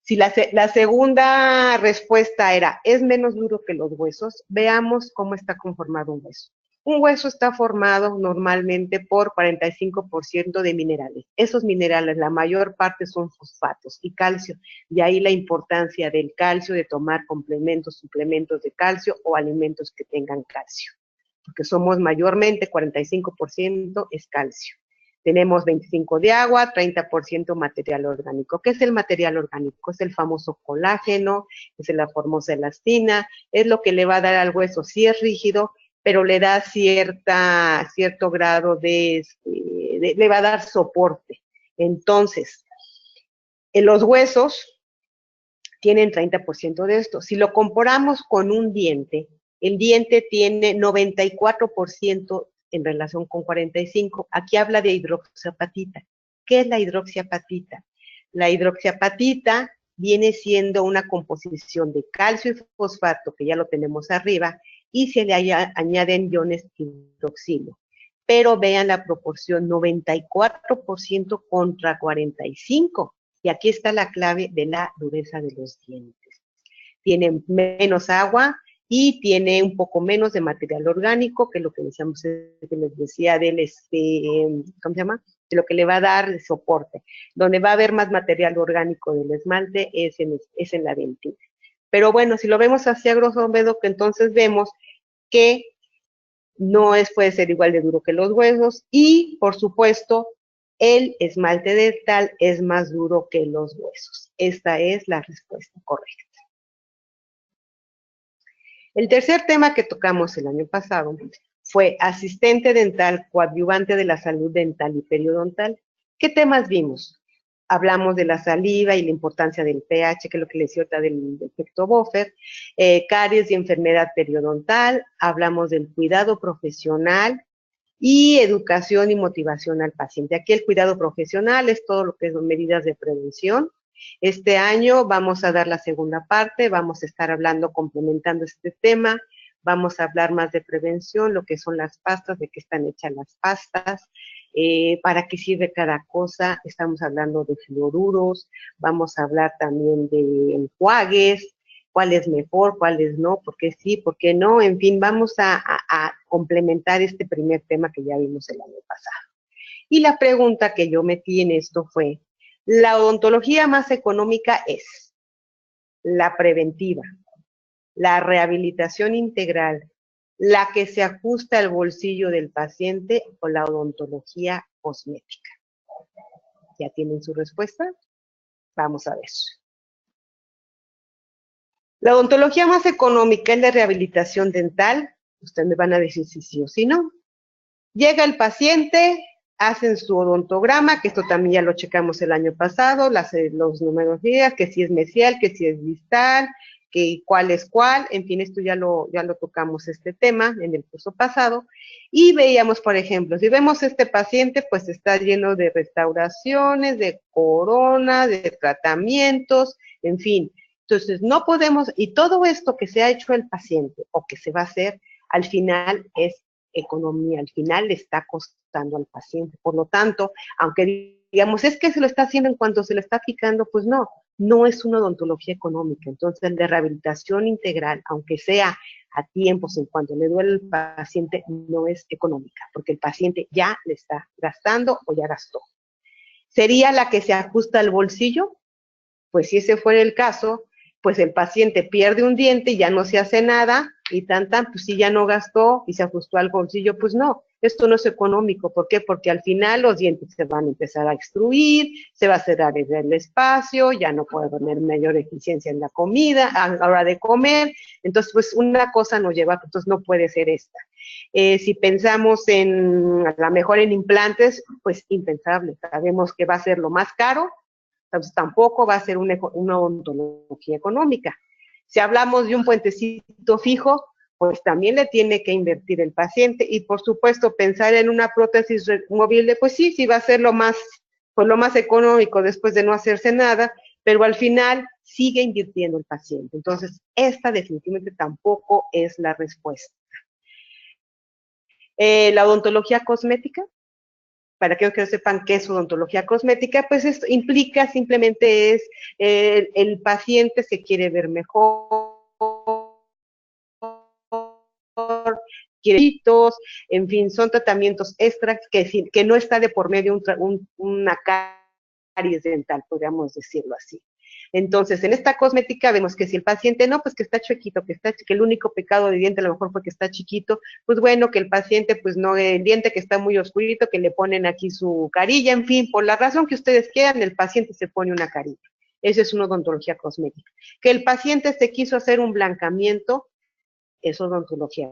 si la segunda respuesta era, ¿es menos duro que los huesos? Veamos cómo está conformado un hueso. Un hueso está formado normalmente por 45% de minerales. Esos minerales, la mayor parte son fosfatos y calcio. De ahí la importancia del calcio, de tomar complementos, suplementos de calcio o alimentos que tengan calcio. Porque somos mayormente 45% es calcio. Tenemos 25% de agua, 30% material orgánico. ¿Qué es el material orgánico? Es el famoso colágeno, es la famosa elastina, es lo que le va a dar al hueso, sí es rígido, pero le da cierto grado le va a dar soporte. Entonces, en los huesos tienen 30% de esto. Si lo comparamos con un diente, el diente tiene 94% en relación con 45. Aquí habla de hidroxiapatita. ¿Qué es la hidroxiapatita? La hidroxiapatita viene siendo una composición de calcio y fosfato, que ya lo tenemos arriba, y se le añaden iones hidroxilo. Pero vean la proporción, 94% contra 45%. Y aquí está la clave de la dureza de los dientes. Tienen menos agua, y tiene un poco menos de material orgánico, que lo que decíamos, que les decía del, ¿cómo se llama? De lo que le va a dar soporte. Donde va a haber más material orgánico del esmalte es en la dentina. Pero bueno, si lo vemos así a grosso modo, que entonces vemos que no puede ser igual de duro que los huesos, y por supuesto, el esmalte dental es más duro que los huesos. Esta es la respuesta correcta. El tercer tema que tocamos el año pasado fue asistente dental, coadyuvante de la salud dental y periodontal. ¿Qué temas vimos? Hablamos de la saliva y la importancia del pH, que es lo que les decía ahorita del efecto Boffer, caries y enfermedad periodontal, hablamos del cuidado profesional y educación y motivación al paciente. Aquí el cuidado profesional es todo lo que son medidas de prevención. Este año vamos a dar la segunda parte, vamos a estar hablando, complementando este tema, vamos a hablar más de prevención, lo que son las pastas, de qué están hechas las pastas, para qué sirve cada cosa, estamos hablando de fluoruros, vamos a hablar también de enjuagues, cuál es mejor, cuál es no, por qué sí, por qué no, en fin, vamos a complementar este primer tema que ya vimos el año pasado. Y la pregunta que yo metí en esto fue, la odontología más económica es la preventiva, la rehabilitación integral, la que se ajusta al bolsillo del paciente o la odontología cosmética. ¿Ya tienen su respuesta? Vamos a ver. La odontología más económica es la rehabilitación dental. Ustedes me van a decir si sí o si no. Llega el paciente, hacen su odontograma, que esto también ya lo checamos el año pasado, los numerologías, que si es mesial, que si es distal, que cuál es cuál, en fin, esto ya lo tocamos este tema en el curso pasado, y veíamos, por ejemplo, si vemos este paciente, pues está lleno de restauraciones, de corona, de tratamientos, en fin, entonces no podemos, y todo esto que se ha hecho el paciente, o que se va a hacer, al final es economía, al final le está costando al paciente. Por lo tanto, aunque digamos, es que se lo está haciendo en cuanto se le está aplicando, pues no es una odontología económica. Entonces, el de rehabilitación integral, aunque sea a tiempos en cuanto le duele al paciente, no es económica, porque el paciente ya le está gastando o ya gastó. ¿Sería la que se ajusta al bolsillo? Pues si ese fuera el caso, pues el paciente pierde un diente y ya no se hace nada, y pues si ya no gastó y se ajustó al bolsillo, pues no, esto no es económico. ¿Por qué? Porque al final los dientes se van a empezar a extruir, se va a cerrar el espacio, ya no puede tener mayor eficiencia en la comida, a la hora de comer, entonces pues una cosa nos lleva, entonces no puede ser esta. Si pensamos a lo mejor en implantes, pues impensable, sabemos que va a ser lo más caro, entonces tampoco va a ser una odontología económica. Si hablamos de un puentecito fijo, pues también le tiene que invertir el paciente y por supuesto pensar en una prótesis removible, pues sí, sí va a ser lo más económico después de no hacerse nada, pero al final sigue invirtiendo el paciente. Entonces, esta definitivamente tampoco es la respuesta. La odontología cosmética, para aquellos que no sepan qué es odontología cosmética, pues esto implica simplemente es el paciente se quiere ver mejor, quieritos, en fin, son tratamientos extras que no está de por medio una caries dental, podríamos decirlo así. Entonces, en esta cosmética vemos que si el paciente no, pues que está chuequito, que el único pecado de diente a lo mejor fue que está chiquito, pues bueno, que el paciente, pues no, el diente que está muy oscurito, que le ponen aquí su carilla, en fin, por la razón que ustedes quieran, el paciente se pone una carilla. Esa es una odontología cosmética. Que el paciente se quiso hacer un blancamiento, es odontología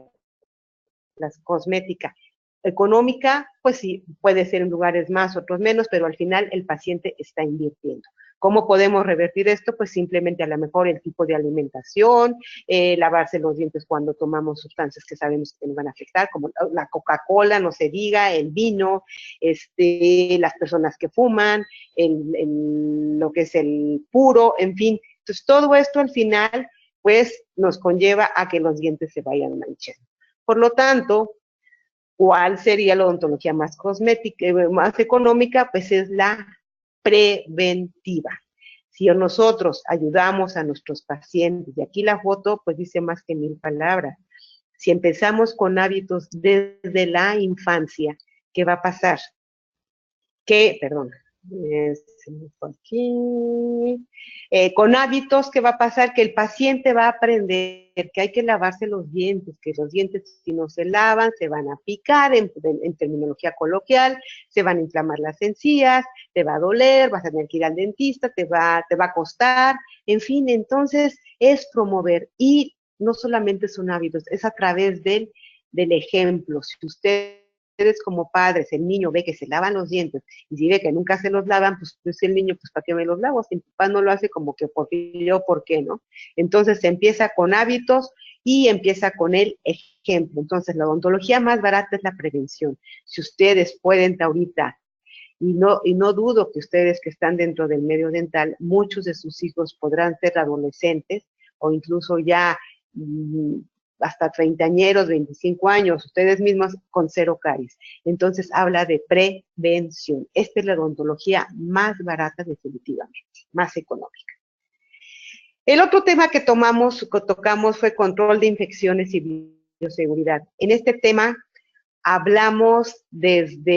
cosmética. Económica, pues sí, puede ser en lugares más, otros menos, pero al final el paciente está invirtiendo. ¿Cómo podemos revertir esto? Pues simplemente a lo mejor el tipo de alimentación, lavarse los dientes cuando tomamos sustancias que sabemos que nos van a afectar, como la Coca-Cola, no se diga, el vino, las personas que fuman, lo que es el puro, en fin. Entonces, todo esto al final, pues, nos conlleva a que los dientes se vayan manchando. Por lo tanto, ¿cuál sería la odontología más cosmética, más económica? Pues es la preventiva. Si nosotros ayudamos a nuestros pacientes, y aquí la foto pues dice más que 1000 palabras, si empezamos con hábitos desde la infancia, ¿qué va a pasar? Con hábitos, ¿qué va a pasar? Que el paciente va a aprender que hay que lavarse los dientes, que los dientes si no se lavan se van a picar, en terminología coloquial, se van a inflamar las encías, te va a doler, vas a tener que ir al dentista, te va a costar, en fin, entonces es promover, y no solamente son hábitos, es a través del ejemplo. Si ustedes como padres, el niño ve que se lavan los dientes y si ve que nunca se los lavan, pues el niño, pues ¿para qué me los lavo? Si mi papá no lo hace, como que ¿por qué no? Entonces se empieza con hábitos y empieza con el ejemplo. Entonces la odontología más barata es la prevención. Si ustedes pueden ahorita, y no dudo que ustedes que están dentro del medio dental, muchos de sus hijos podrán ser adolescentes o incluso ya hasta 30añeros, 25 años, ustedes mismos con 0 caries. Entonces habla de prevención. Esta es la odontología más barata definitivamente, más económica. El otro tema que tocamos fue control de infecciones y bioseguridad. En este tema hablamos desde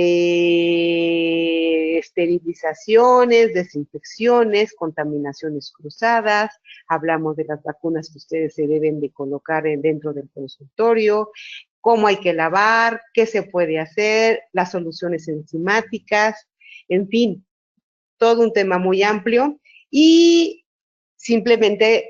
esterilizaciones, desinfecciones, contaminaciones cruzadas, hablamos de las vacunas que ustedes se deben de colocar dentro del consultorio, cómo hay que lavar, qué se puede hacer, las soluciones enzimáticas, en fin, todo un tema muy amplio. Y simplemente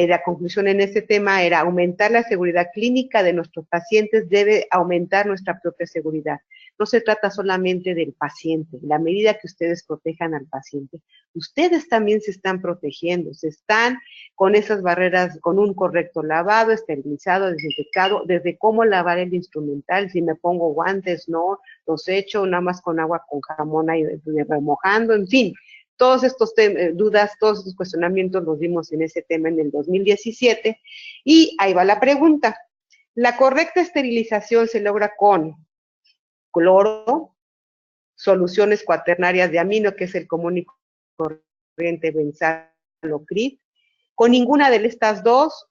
la conclusión en este tema era aumentar la seguridad clínica de nuestros pacientes, debe aumentar nuestra propia seguridad. No se trata solamente del paciente, la medida que ustedes protejan al paciente, ustedes también se están protegiendo, se están con esas barreras, con un correcto lavado, esterilizado, desinfectado, desde cómo lavar el instrumental, si me pongo guantes, no, los echo nada más con agua con jamón ahí remojando, en fin. Todos estos dudas, todos estos cuestionamientos los dimos en ese tema en el 2017 y ahí va la pregunta. La correcta esterilización se logra con cloro, soluciones cuaternarias de amino, que es el común y corriente benzalocrit, con ninguna de estas dos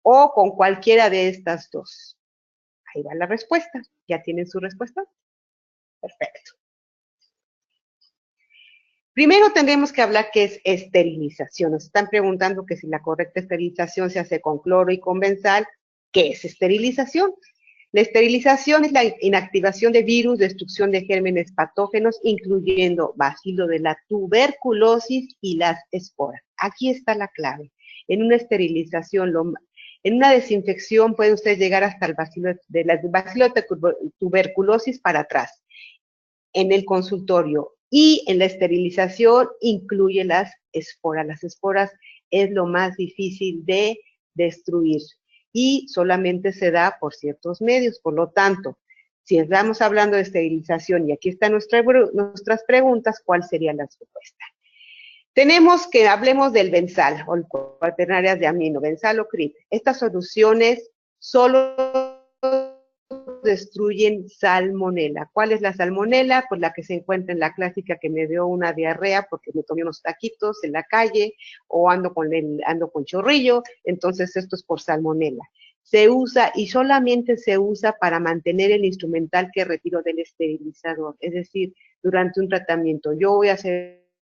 o con cualquiera de estas dos. Ahí va la respuesta. ¿Ya tienen su respuesta? Perfecto. Primero tendremos que hablar qué es esterilización. Nos están preguntando que si la correcta esterilización se hace con cloro y con benzal. ¿Qué es esterilización? La esterilización es la inactivación de virus, destrucción de gérmenes patógenos, incluyendo bacilo de la tuberculosis y las esporas. Aquí está la clave. En una esterilización, en una desinfección puede usted llegar hasta el bacilo de tuberculosis para atrás. En el consultorio y en la esterilización incluye las esporas. Las esporas es lo más difícil de destruir y solamente se da por ciertos medios. Por lo tanto, si estamos hablando de esterilización y aquí están nuestras preguntas, ¿cuál sería la respuesta? Tenemos que hablemos del benzal o cuaternarias de amino, benzal o CRIP. Estas soluciones solo destruyen salmonela. ¿Cuál es la salmonela? Pues la que se encuentra en la clásica que me dio una diarrea porque me tomé unos taquitos en la calle o ando con chorrillo, entonces esto es por salmonela. Se usa y solamente se usa para mantener el instrumental que retiro del esterilizador, es decir, durante un tratamiento.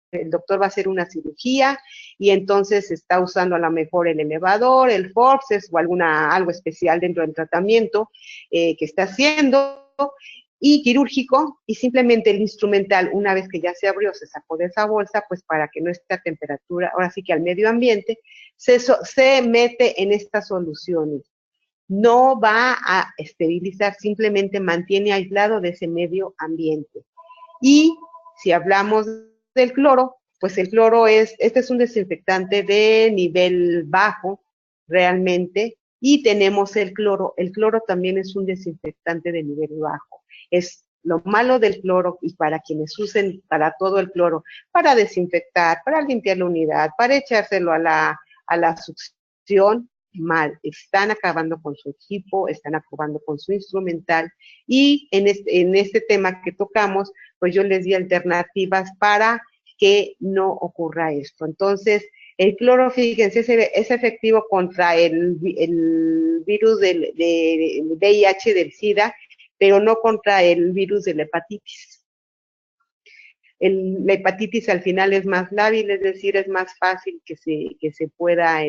El doctor va a hacer una cirugía y entonces está usando a lo mejor el elevador, el forceps o algo especial dentro del tratamiento que está haciendo y quirúrgico, y simplemente el instrumental, una vez que ya se abrió, se sacó de esa bolsa, pues para que no esté a temperatura, ahora sí que al medio ambiente, se mete en estas soluciones. No va a esterilizar, simplemente mantiene aislado de ese medio ambiente. Y si hablamos del cloro, pues el cloro este es un desinfectante de nivel bajo, realmente, y tenemos el cloro también es un desinfectante de nivel bajo. Es lo malo del cloro, y para quienes usen para todo el cloro, para desinfectar, para limpiar la unidad, para echárselo a la succión, mal, están acabando con su equipo, están acabando con su instrumental, y en este tema que tocamos, pues yo les di alternativas para que no ocurra esto. Entonces, el cloro, fíjense, es efectivo contra el virus del VIH, del SIDA, pero no contra el virus de la hepatitis. La hepatitis al final es más lábil, es decir, es más fácil que se pueda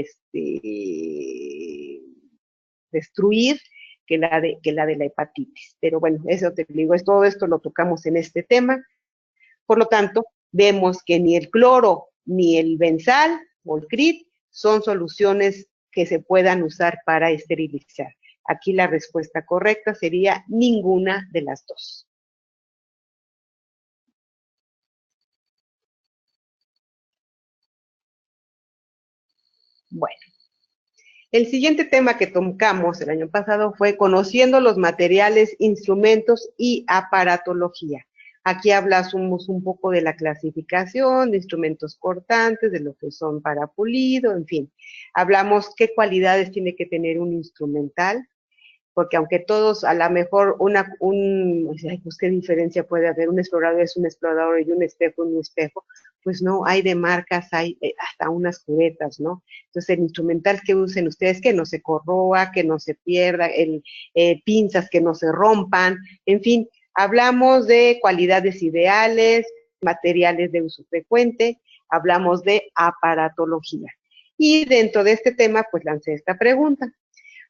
destruir que la de la hepatitis. Pero bueno, eso te digo, todo esto lo tocamos en este tema. Por lo tanto, vemos que ni el cloro ni el benzal o el CRIT son soluciones que se puedan usar para esterilizar. Aquí la respuesta correcta sería ninguna de las dos. Bueno, el siguiente tema que tocamos el año pasado fue conociendo los materiales, instrumentos y aparatología. Aquí hablamos un poco de la clasificación, de instrumentos cortantes, de lo que son para pulido, en fin. Hablamos qué cualidades tiene que tener un instrumental, porque aunque todos a lo mejor pues qué diferencia puede haber, un explorador es un explorador y un espejo es un espejo, pues no, hay de marcas, hay hasta unas cubetas, ¿no? Entonces el instrumental que usen ustedes, que no se corroa, que no se pierda, pinzas que no se rompan, en fin, hablamos de cualidades ideales, materiales de uso frecuente, hablamos de aparatología. Y dentro de este tema, pues lancé esta pregunta.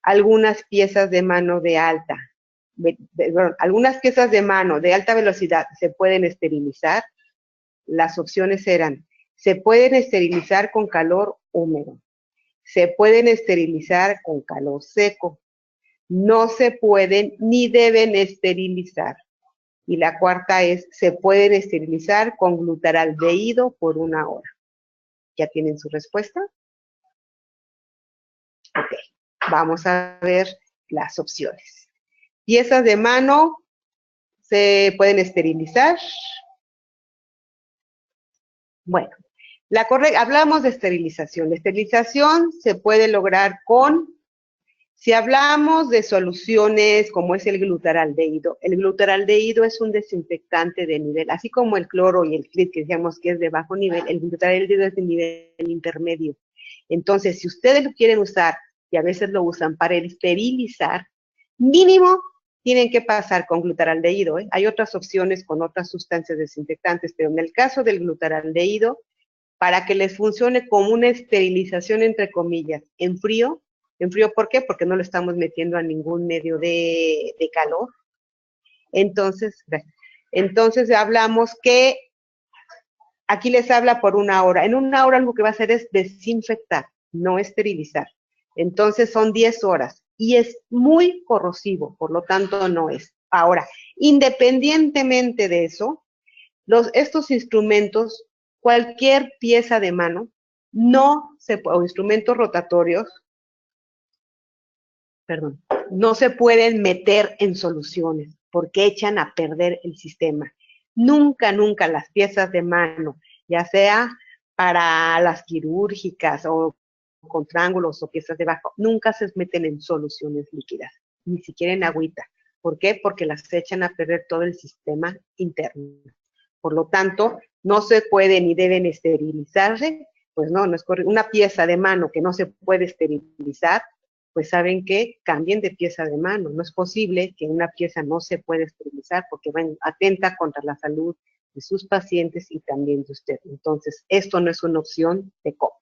Algunas piezas de mano algunas piezas de mano de alta velocidad se pueden esterilizar. Las opciones eran, se pueden esterilizar con calor húmedo, se pueden esterilizar con calor seco, no se pueden ni deben esterilizar. Y la cuarta es, se pueden esterilizar con glutaraldehído por 1 hora. ¿Ya tienen su respuesta? Ok. Vamos a ver las opciones. Piezas de mano se pueden esterilizar. Bueno, hablamos de esterilización. La esterilización se puede lograr si hablamos de soluciones como es el glutaraldehído es un desinfectante de nivel, así como el cloro y el CLIT, que decíamos que es de bajo nivel, el glutaraldehído es de nivel intermedio. Entonces, si ustedes lo quieren usar, y a veces lo usan para esterilizar, mínimo tienen que pasar con glutaraldehído, ¿eh? Hay otras opciones con otras sustancias desinfectantes, pero en el caso del glutaraldehído, para que les funcione como una esterilización, entre comillas, en frío, ¿por qué? Porque no lo estamos metiendo a ningún medio de calor. Entonces hablamos que aquí les habla por 1 hora. En 1 hora lo que va a hacer es desinfectar, no esterilizar. Entonces son 10 horas y es muy corrosivo, por lo tanto no es. Ahora, independientemente de eso, estos instrumentos, cualquier pieza de mano, o instrumentos rotatorios, no se pueden meter en soluciones porque echan a perder el sistema. Nunca las piezas de mano, ya sea para las quirúrgicas o con triángulos o piezas de bajo, nunca se meten en soluciones líquidas, ni siquiera en agüita. ¿Por qué? Porque las echan a perder todo el sistema interno. Por lo tanto, no se pueden ni deben esterilizarse, pues no es correcto. Una pieza de mano que no se puede esterilizar, pues saben que cambien de pieza de mano. No es posible que una pieza no se pueda esterilizar porque atenta contra la salud de sus pacientes y también de usted. Entonces, esto no es una opción de compra.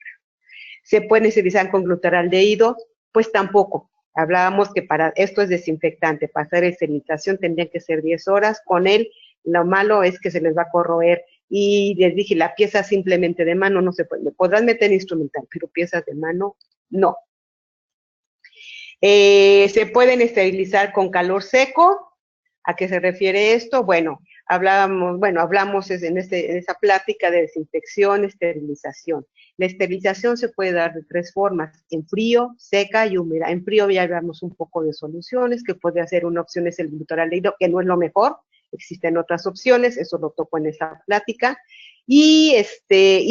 ¿Se pueden esterilizar con glutaraldehído? Pues tampoco. Hablábamos que para esto es desinfectante. Para hacer esterilización tendrían que ser 10 horas. Con él, lo malo es que se les va a corroer. Y les dije, la pieza simplemente de mano no se puede. Le podrán meter instrumental, pero piezas de mano, no. ¿Se pueden esterilizar con calor seco? ¿A qué se refiere esto? Bueno, hablamos en esa plática de desinfección, esterilización. La esterilización se puede dar de 3 formas, en frío, seca y húmeda. En frío ya hablamos un poco de soluciones, que puede hacer una opción es el glutaraldehído, que no es lo mejor, existen otras opciones, eso lo toco en esa plática, y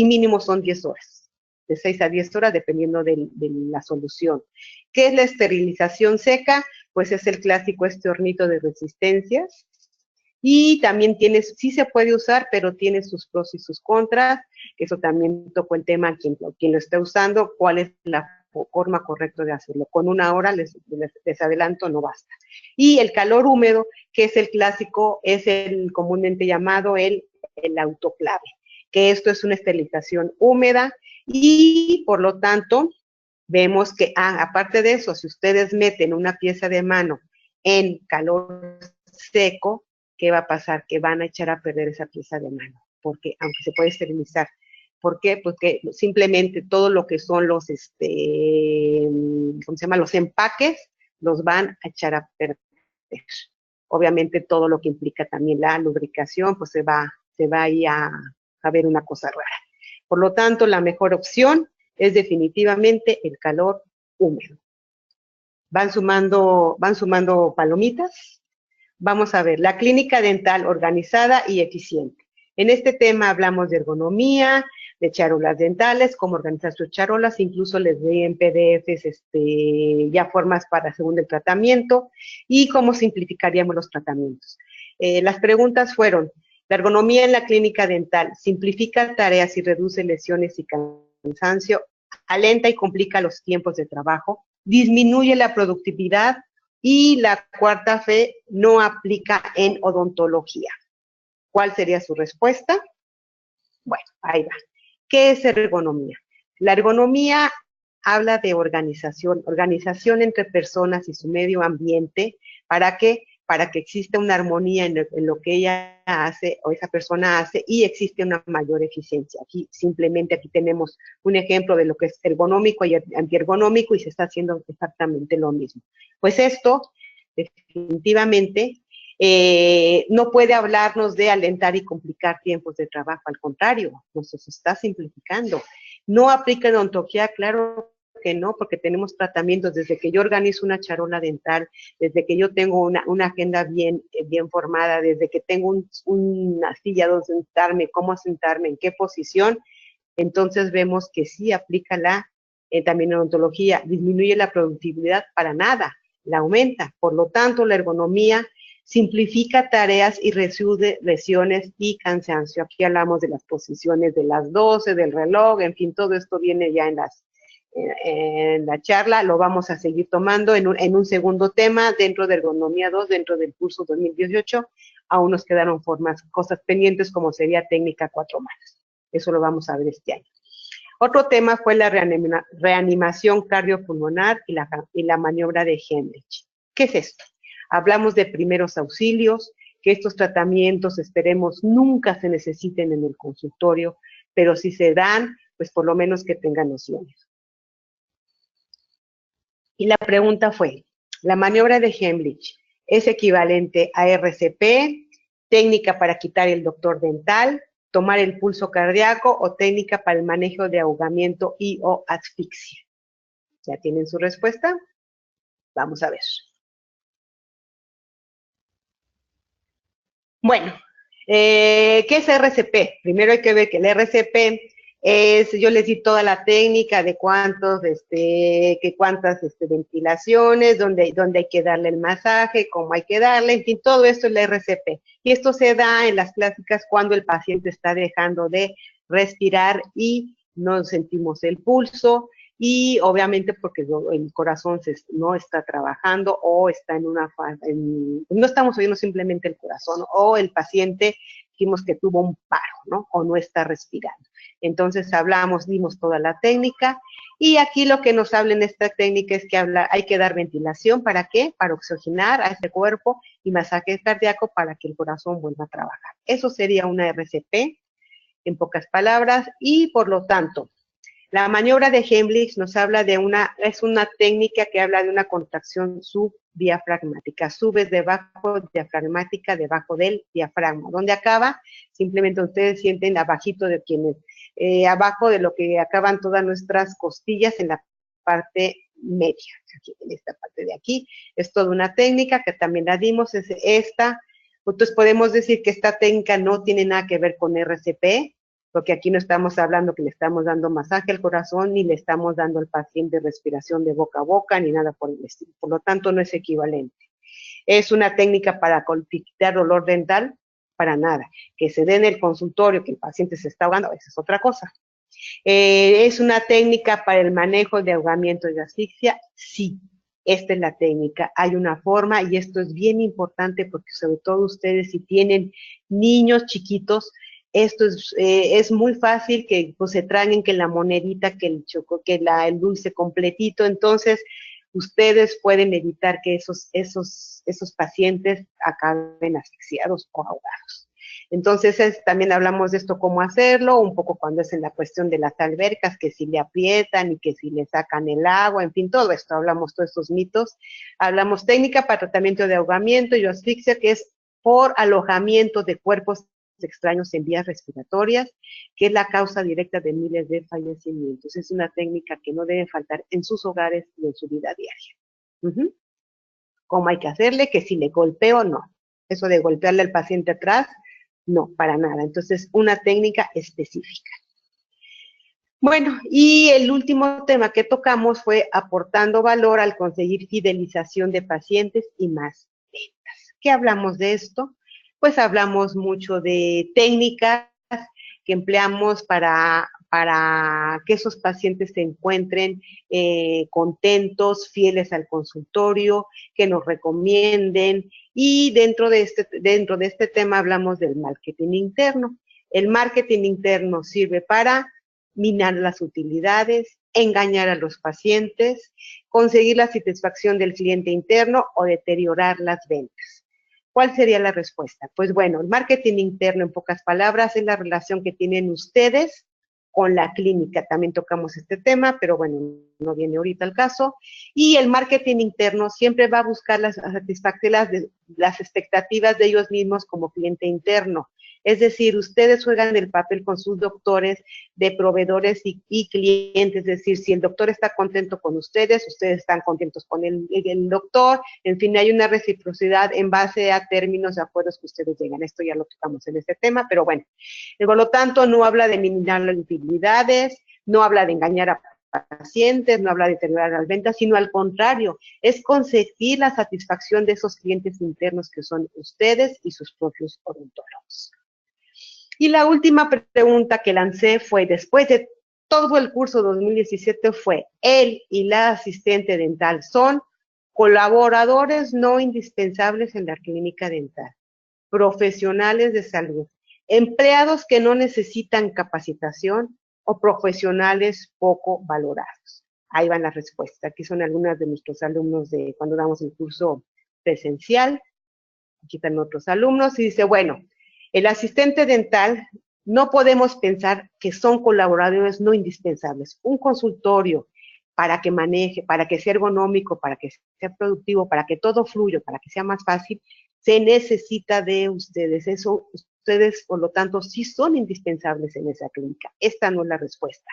mínimo son 10 horas, de 6 a 10 horas, dependiendo de la solución. ¿Qué es la esterilización seca? Pues es el clásico hornito de resistencias, y también sí se puede usar, pero tiene sus pros y sus contras. Eso también tocó el tema quien lo esté usando, cuál es la forma correcta de hacerlo. Con 1 hora, les adelanto, no basta. Y el calor húmedo, que es el clásico, es el comúnmente llamado el autoclave, que esto es una esterilización húmeda y, por lo tanto, vemos que, aparte de eso, si ustedes meten una pieza de mano en calor seco, ¿qué va a pasar? Que van a echar a perder esa pieza de mano, porque aunque se puede esterilizar. ¿Por qué? Porque simplemente todo lo que son los, los empaques, los van a echar a perder. Obviamente todo lo que implica también la lubricación, pues se va ahí a ver una cosa rara. Por lo tanto, la mejor opción es definitivamente el calor húmedo. Van sumando palomitas. Vamos a ver, la clínica dental organizada y eficiente. En este tema hablamos de ergonomía, de charolas dentales, cómo organizar sus charolas, incluso les doy en PDFs ya formas para según el tratamiento y cómo simplificaríamos los tratamientos. Las preguntas fueron, la ergonomía en la clínica dental simplifica tareas y reduce lesiones y cansancio, alenta y complica los tiempos de trabajo, disminuye la productividad. Y la cuarta fe no aplica en odontología. ¿Cuál sería su respuesta? Bueno, ahí va. ¿Qué es ergonomía? La ergonomía habla de organización entre personas y su medio ambiente. ¿Para qué? Para que exista una armonía en lo que ella hace o esa persona hace y existe una mayor eficiencia. Aquí tenemos un ejemplo de lo que es ergonómico y antiergonómico y se está haciendo exactamente lo mismo. Pues esto, definitivamente, no puede hablarnos de alentar y complicar tiempos de trabajo, al contrario, nos está simplificando. No aplica en odontología, claro que no, porque tenemos tratamientos desde que yo organizo una charola dental, desde que yo tengo una agenda bien formada, desde que tengo una silla donde sentarme, cómo sentarme, en qué posición, entonces vemos que sí aplica también en odontología, disminuye la productividad para nada, la aumenta, por lo tanto la ergonomía simplifica tareas y reduce lesiones y cansancio. Aquí hablamos de las posiciones de las 12, del reloj, en fin, todo esto viene ya en la charla, lo vamos a seguir tomando en un segundo tema dentro de Ergonomía 2, dentro del curso 2018. Aún nos quedaron cosas pendientes como sería técnica 4 más. Eso lo vamos a ver este año. Otro tema fue la reanimación cardiopulmonar y la maniobra de Hendrich. ¿Qué es esto? Hablamos de primeros auxilios, que estos tratamientos esperemos nunca se necesiten en el consultorio, pero si se dan, pues por lo menos que tengan nociones. Y la pregunta fue, ¿la maniobra de Hendrich es equivalente a RCP, técnica para quitar el doctor dental, tomar el pulso cardíaco o técnica para el manejo de ahogamiento y o asfixia? ¿Ya tienen su respuesta? Vamos a ver. Bueno, ¿qué es RCP? Primero hay que ver que el RCP es, yo les di toda la técnica de cuántas ventilaciones, dónde hay que darle el masaje, cómo hay que darle, en fin, todo esto es la RCP. Y esto se da en las clásicas cuando el paciente está dejando de respirar y no sentimos el pulso, y obviamente porque el corazón no está trabajando o está en una fase, no estamos oyendo simplemente el corazón, o el paciente dijimos que tuvo un paro, ¿no? O no está respirando. Entonces dimos toda la técnica, y aquí lo que nos habla en esta técnica es que hay que dar ventilación, ¿para qué? Para oxigenar a ese cuerpo, y masaje cardíaco para que el corazón vuelva a trabajar. Eso sería una RCP, en pocas palabras, y por lo tanto, la maniobra de Hendrich nos habla es una técnica que habla de una contracción subdiafragmática. Sub es debajo, diafragmática, debajo del diafragma. ¿Dónde acaba? Simplemente ustedes sienten abajito de abajo de lo que acaban todas nuestras costillas en la parte media. Aquí, en esta parte de aquí. Es toda una técnica que también la dimos, es esta. Entonces podemos decir que esta técnica no tiene nada que ver con RCP, porque aquí no estamos hablando que le estamos dando masaje al corazón, ni le estamos dando al paciente respiración de boca a boca, ni nada por el estilo. Por lo tanto, no es equivalente. ¿Es una técnica para quitar dolor dental? Para nada. Que se dé en el consultorio, que el paciente se está ahogando, esa es otra cosa. ¿Es una técnica para el manejo de ahogamiento y de asfixia? Sí. Esta es la técnica. Hay una forma, y esto es bien importante porque sobre todo ustedes si tienen niños chiquitos, esto es muy fácil que pues, se traguen que la monedita, que el dulce completito. Entonces, ustedes pueden evitar que esos pacientes acaben asfixiados o ahogados. Entonces, también hablamos de esto, cómo hacerlo, un poco cuando es en la cuestión de las albercas, que si le aprietan y que si le sacan el agua, en fin, todo esto, hablamos todos estos mitos. Hablamos técnica para tratamiento de ahogamiento y asfixia, que es por alojamiento de cuerpos extraños en vías respiratorias, que es la causa directa de miles de fallecimientos. Es una técnica que no debe faltar en sus hogares y en su vida diaria. ¿Cómo hay que hacerle? Que si le golpeo, no. Eso de golpearle al paciente atrás, no, para nada. Entonces, una técnica específica. Bueno, y el último tema que tocamos fue aportando valor al conseguir fidelización de pacientes y más ventas. ¿Qué hablamos de esto? Pues hablamos mucho de técnicas que empleamos para que esos pacientes se encuentren contentos, fieles al consultorio, que nos recomienden, y dentro de este tema hablamos del marketing interno. El marketing interno sirve para minar las utilidades, engañar a los pacientes, conseguir la satisfacción del cliente interno o deteriorar las ventas. ¿Cuál sería la respuesta? Pues bueno, el marketing interno, en pocas palabras, es la relación que tienen ustedes con la clínica. También tocamos este tema, pero bueno, no viene ahorita el caso. Y el marketing interno siempre va a buscar satisfacer las expectativas de ellos mismos como cliente interno. Es decir, ustedes juegan el papel con sus doctores de proveedores y clientes. Es decir, si el doctor está contento con ustedes están contentos con el doctor. En fin, hay una reciprocidad en base a términos de acuerdos que ustedes llegan. Esto ya lo tocamos en este tema, pero bueno. Por lo tanto, no habla de minimizar las utilidades, no habla de engañar a pacientes, no habla de deteriorar las ventas, sino al contrario, es conseguir la satisfacción de esos clientes internos que son ustedes y sus propios odontólogos. Y la última pregunta que lancé fue, después de todo el curso 2017 fue: él y la asistente dental son colaboradores no indispensables en la clínica dental, profesionales de salud, empleados que no necesitan capacitación o profesionales poco valorados. Ahí van las respuestas. Aquí son algunas de nuestros alumnos de cuando damos el curso presencial. Aquí están otros alumnos y dice, bueno, el asistente dental no podemos pensar que son colaboradores no indispensables. Un consultorio para que maneje, para que sea ergonómico, para que sea productivo, para que todo fluya, para que sea más fácil, se necesita de ustedes. Eso, ustedes, por lo tanto, sí son indispensables en esa clínica. Esta no es la respuesta.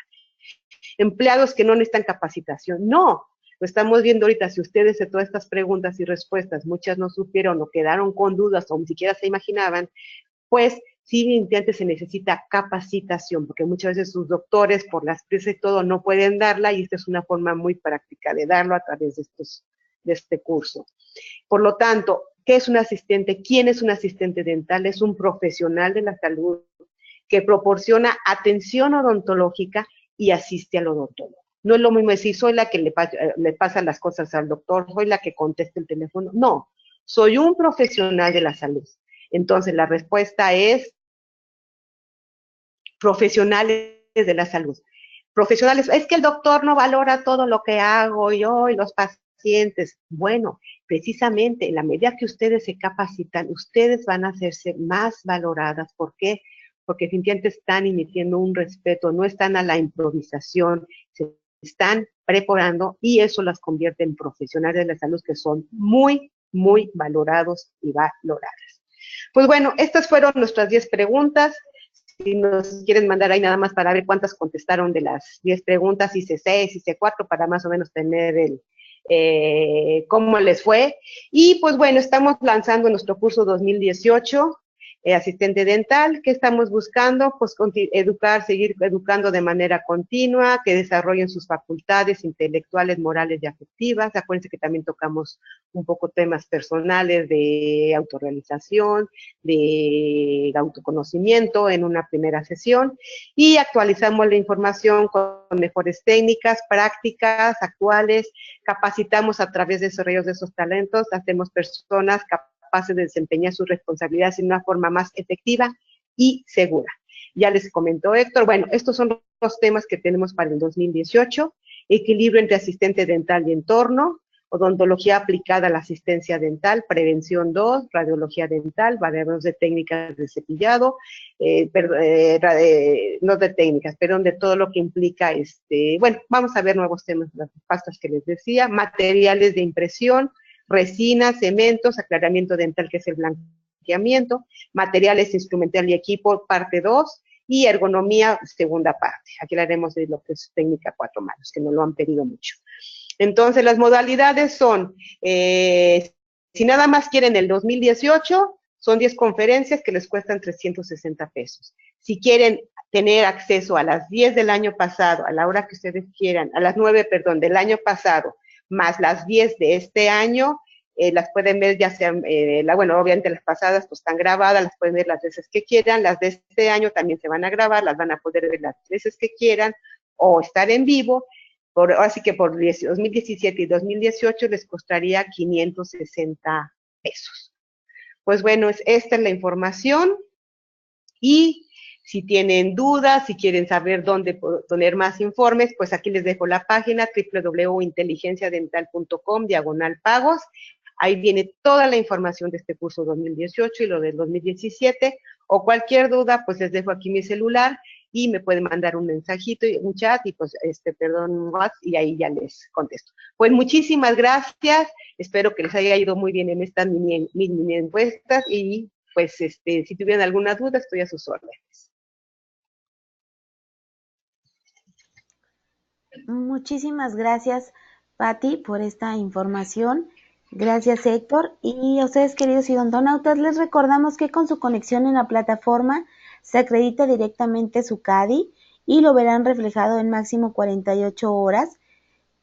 Empleados que no necesitan capacitación. No, lo estamos viendo ahorita. Si ustedes de todas estas preguntas y respuestas, muchas no supieron o quedaron con dudas o ni siquiera se imaginaban, pues sí, evidentemente se necesita capacitación, porque muchas veces sus doctores, por las prisas y todo, no pueden darla, y esta es una forma muy práctica de darlo a través de este curso. Por lo tanto, ¿qué es un asistente? ¿Quién es un asistente dental? Es un profesional de la salud que proporciona atención odontológica y asiste al odontólogo. No es lo mismo decir, soy la que le pasa las cosas al doctor, soy la que contesta el teléfono. No, soy un profesional de la salud. Entonces, la respuesta es profesionales de la salud. Profesionales, es que el doctor no valora todo lo que hago yo y los pacientes. Bueno, precisamente en la medida que ustedes se capacitan, ustedes van a hacerse más valoradas. ¿Por qué? Porque definitivamente están emitiendo un respeto, no están a la improvisación, se están preparando y eso las convierte en profesionales de la salud que son muy, muy valorados y valoradas. Pues bueno, estas fueron nuestras 10 preguntas. Si nos quieren mandar ahí nada más para ver cuántas contestaron de las 10 preguntas, hice 6, hice 4, para más o menos tener cómo les fue. Y pues bueno, estamos lanzando nuestro curso 2018, asistente dental. ¿Qué estamos buscando? Pues seguir educando de manera continua, que desarrollen sus facultades intelectuales, morales y afectivas. Acuérdense que también tocamos un poco temas personales de autorrealización, de autoconocimiento en una primera sesión, y actualizamos la información con mejores técnicas, prácticas actuales, capacitamos a través de desarrollos de esos talentos, hacemos personas capaces de desempeñar sus responsabilidades de una forma más efectiva y segura. Ya les comentó Héctor, bueno, estos son los temas que tenemos para el 2018, equilibrio entre asistente dental y entorno, odontología aplicada a la asistencia dental, prevención 2, radiología dental, variables de técnicas de cepillado, no de técnicas, perdón, de todo lo que implica, bueno, vamos a ver nuevos temas, las pastas que les decía, materiales de impresión, resinas, cementos, aclaramiento dental, que es el blanqueamiento, materiales instrumental y equipo, parte 2, y ergonomía, segunda parte. Aquí hablaremos de lo que es técnica 4 manos, que nos lo han pedido mucho. Entonces, las modalidades son, si nada más quieren el 2018, son 10 conferencias que les cuestan 360 pesos. Si quieren tener acceso a las 10 del año pasado, a la hora que ustedes quieran, a las 9, perdón, del año pasado, más las 10 de este año, las pueden ver ya sean, bueno, obviamente las pasadas pues están grabadas, las pueden ver las veces que quieran, las de este año también se van a grabar, las van a poder ver las veces que quieran, o estar en vivo. Así que por 2017 y 2018 les costaría 560 pesos. Pues bueno, esta es la información, y si tienen dudas, si quieren saber dónde poner más informes, pues aquí les dejo la página www.inteligenciadental.com/pagos. Ahí viene toda la información de este curso 2018 y lo del 2017, o cualquier duda, pues les dejo aquí mi celular y me pueden mandar un mensajito, un chat, y pues, un WhatsApp, y ahí ya les contesto. Pues muchísimas gracias, espero que les haya ido muy bien en estas mini encuestas, y pues, si tuvieran alguna duda, estoy a sus órdenes. Muchísimas gracias, Pati, por esta información. Gracias, Héctor. Y a ustedes, queridos odontólogos, les recordamos que con su conexión en la plataforma se acredita directamente su CADI y lo verán reflejado en máximo 48 horas.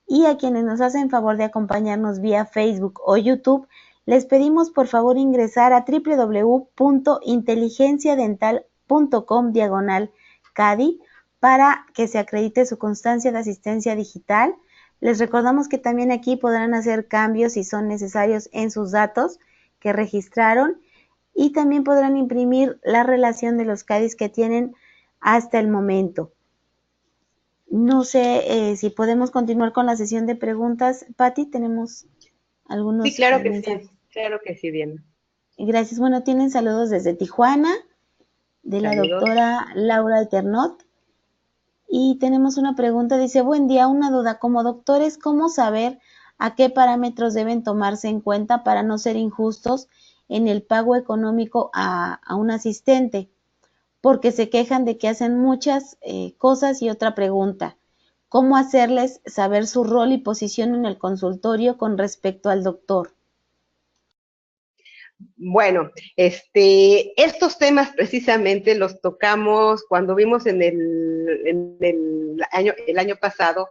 Y a quienes nos hacen favor de acompañarnos vía Facebook o YouTube, les pedimos por favor ingresar a www.inteligenciadental.com/CADI para que se acredite su constancia de asistencia digital. Les recordamos que también aquí podrán hacer cambios si son necesarios en sus datos que registraron y también podrán imprimir la relación de los CADIs que tienen hasta el momento. No sé si podemos continuar con la sesión de preguntas. Patti, tenemos algunos Sí, claro que mensajes. sí, claro que sí, Diana. Gracias. Bueno, tienen saludos desde Tijuana, de la Saludos. doctora Laura Eternot. Y tenemos una pregunta, dice, buen día, una duda, como doctores, ¿cómo saber a qué parámetros deben tomarse en cuenta para no ser injustos en el pago económico a un asistente? Porque se quejan de que hacen muchas cosas. Y otra pregunta, ¿cómo hacerles saber su rol y posición en el consultorio con respecto al doctor? Bueno, estos temas precisamente los tocamos cuando vimos en el año pasado.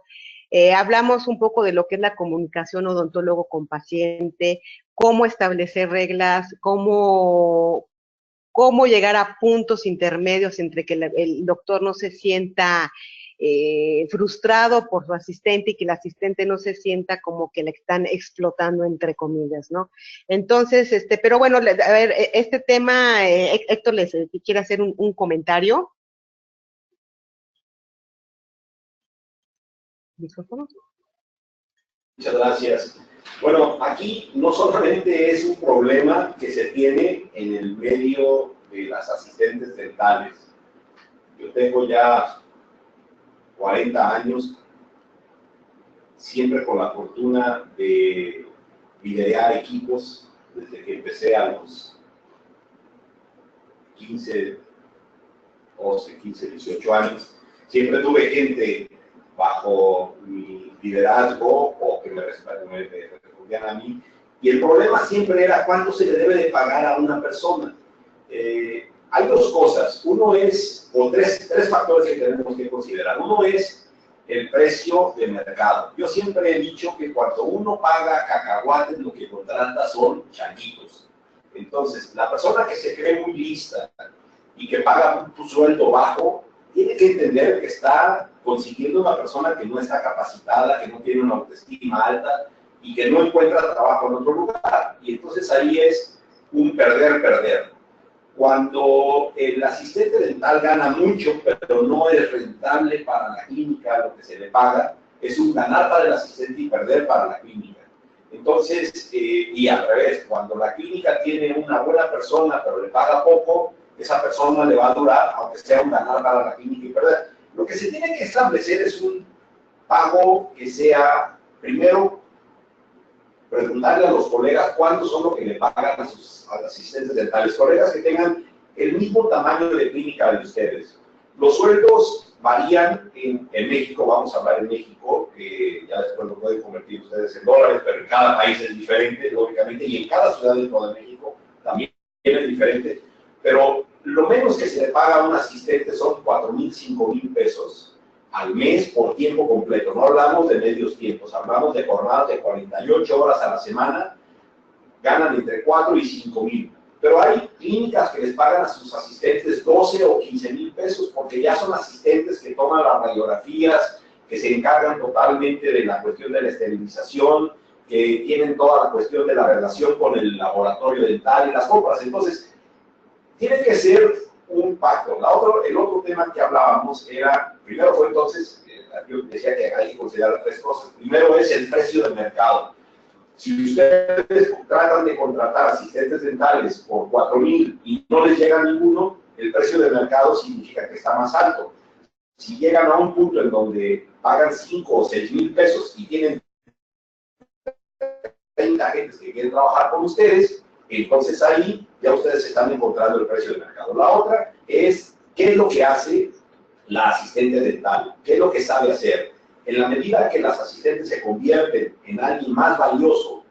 Hablamos un poco de lo que es la comunicación odontólogo con paciente, cómo establecer reglas, cómo llegar a puntos intermedios entre que el doctor no se sienta frustrado por su asistente y que el asistente no se sienta como que le están explotando, entre comillas, ¿no? Entonces, pero bueno, a ver, este tema, Héctor les quiere hacer un comentario. ¿Micrófono? Muchas gracias. Bueno, aquí no solamente es un problema que se tiene en el medio de las asistentes dentales. Yo tengo ya 40 años, siempre con la fortuna de videar equipos desde que empecé a los 15, 18 años. Siempre tuve gente bajo mi liderazgo o que me respondían a mí. Y el problema siempre era cuánto se le debe de pagar a una persona. Hay dos cosas. Uno es, o tres factores que tenemos que considerar. Uno es el precio de mercado. Yo siempre he dicho que cuando uno paga cacahuates, lo que contrata son changuitos. Entonces, la persona que se cree muy lista y que paga un sueldo bajo, tiene que entender que está consiguiendo una persona que no está capacitada, que no tiene una autoestima alta y que no encuentra trabajo en otro lugar. Y entonces ahí es un perder-perder. Cuando el asistente dental gana mucho, pero no es rentable para la clínica lo que se le paga, es un ganar para el asistente y perder para la clínica. Entonces, y al revés, cuando la clínica tiene una buena persona, pero le paga poco, esa persona le va a durar, aunque sea un ganar para la clínica y perder. Lo que se tiene que establecer es un pago que sea, primero, preguntarle a los colegas cuánto son lo que le pagan a sus asistentes dentales, colegas que tengan el mismo tamaño de clínica de ustedes. Los sueldos varían en México, vamos a hablar en México, que ya después lo pueden convertir ustedes en dólares, pero en cada país es diferente, lógicamente, y en cada ciudad dentro de México también es diferente, pero lo menos que se le paga a un asistente son 4,000, 5,000 pesos al mes por tiempo completo. No hablamos de medios tiempos, hablamos de jornadas de 48 horas a la semana, ganan entre 4 y 5,000. Pero hay clínicas que les pagan a sus asistentes 12 o 15,000 pesos porque ya son asistentes que toman las radiografías, que se encargan totalmente de la cuestión de la esterilización, que tienen toda la cuestión de la relación con el laboratorio dental y las compras. Entonces, tiene que ser un pacto. El otro tema que hablábamos era, primero fue entonces, yo decía que hay que considerar tres cosas. Primero es el precio del mercado. Si ustedes tratan de contratar asistentes dentales por 4,000 y no les llega ninguno, el precio del mercado significa que está más alto. Si llegan a un punto en donde pagan 5 o 6,000 pesos y tienen 30 agentes que quieren trabajar con ustedes, entonces ahí ya ustedes están encontrando el precio de mercado. La otra es qué es lo que hace la asistente dental, qué es lo que sabe hacer. En la medida que las asistentes se convierten en alguien más valioso,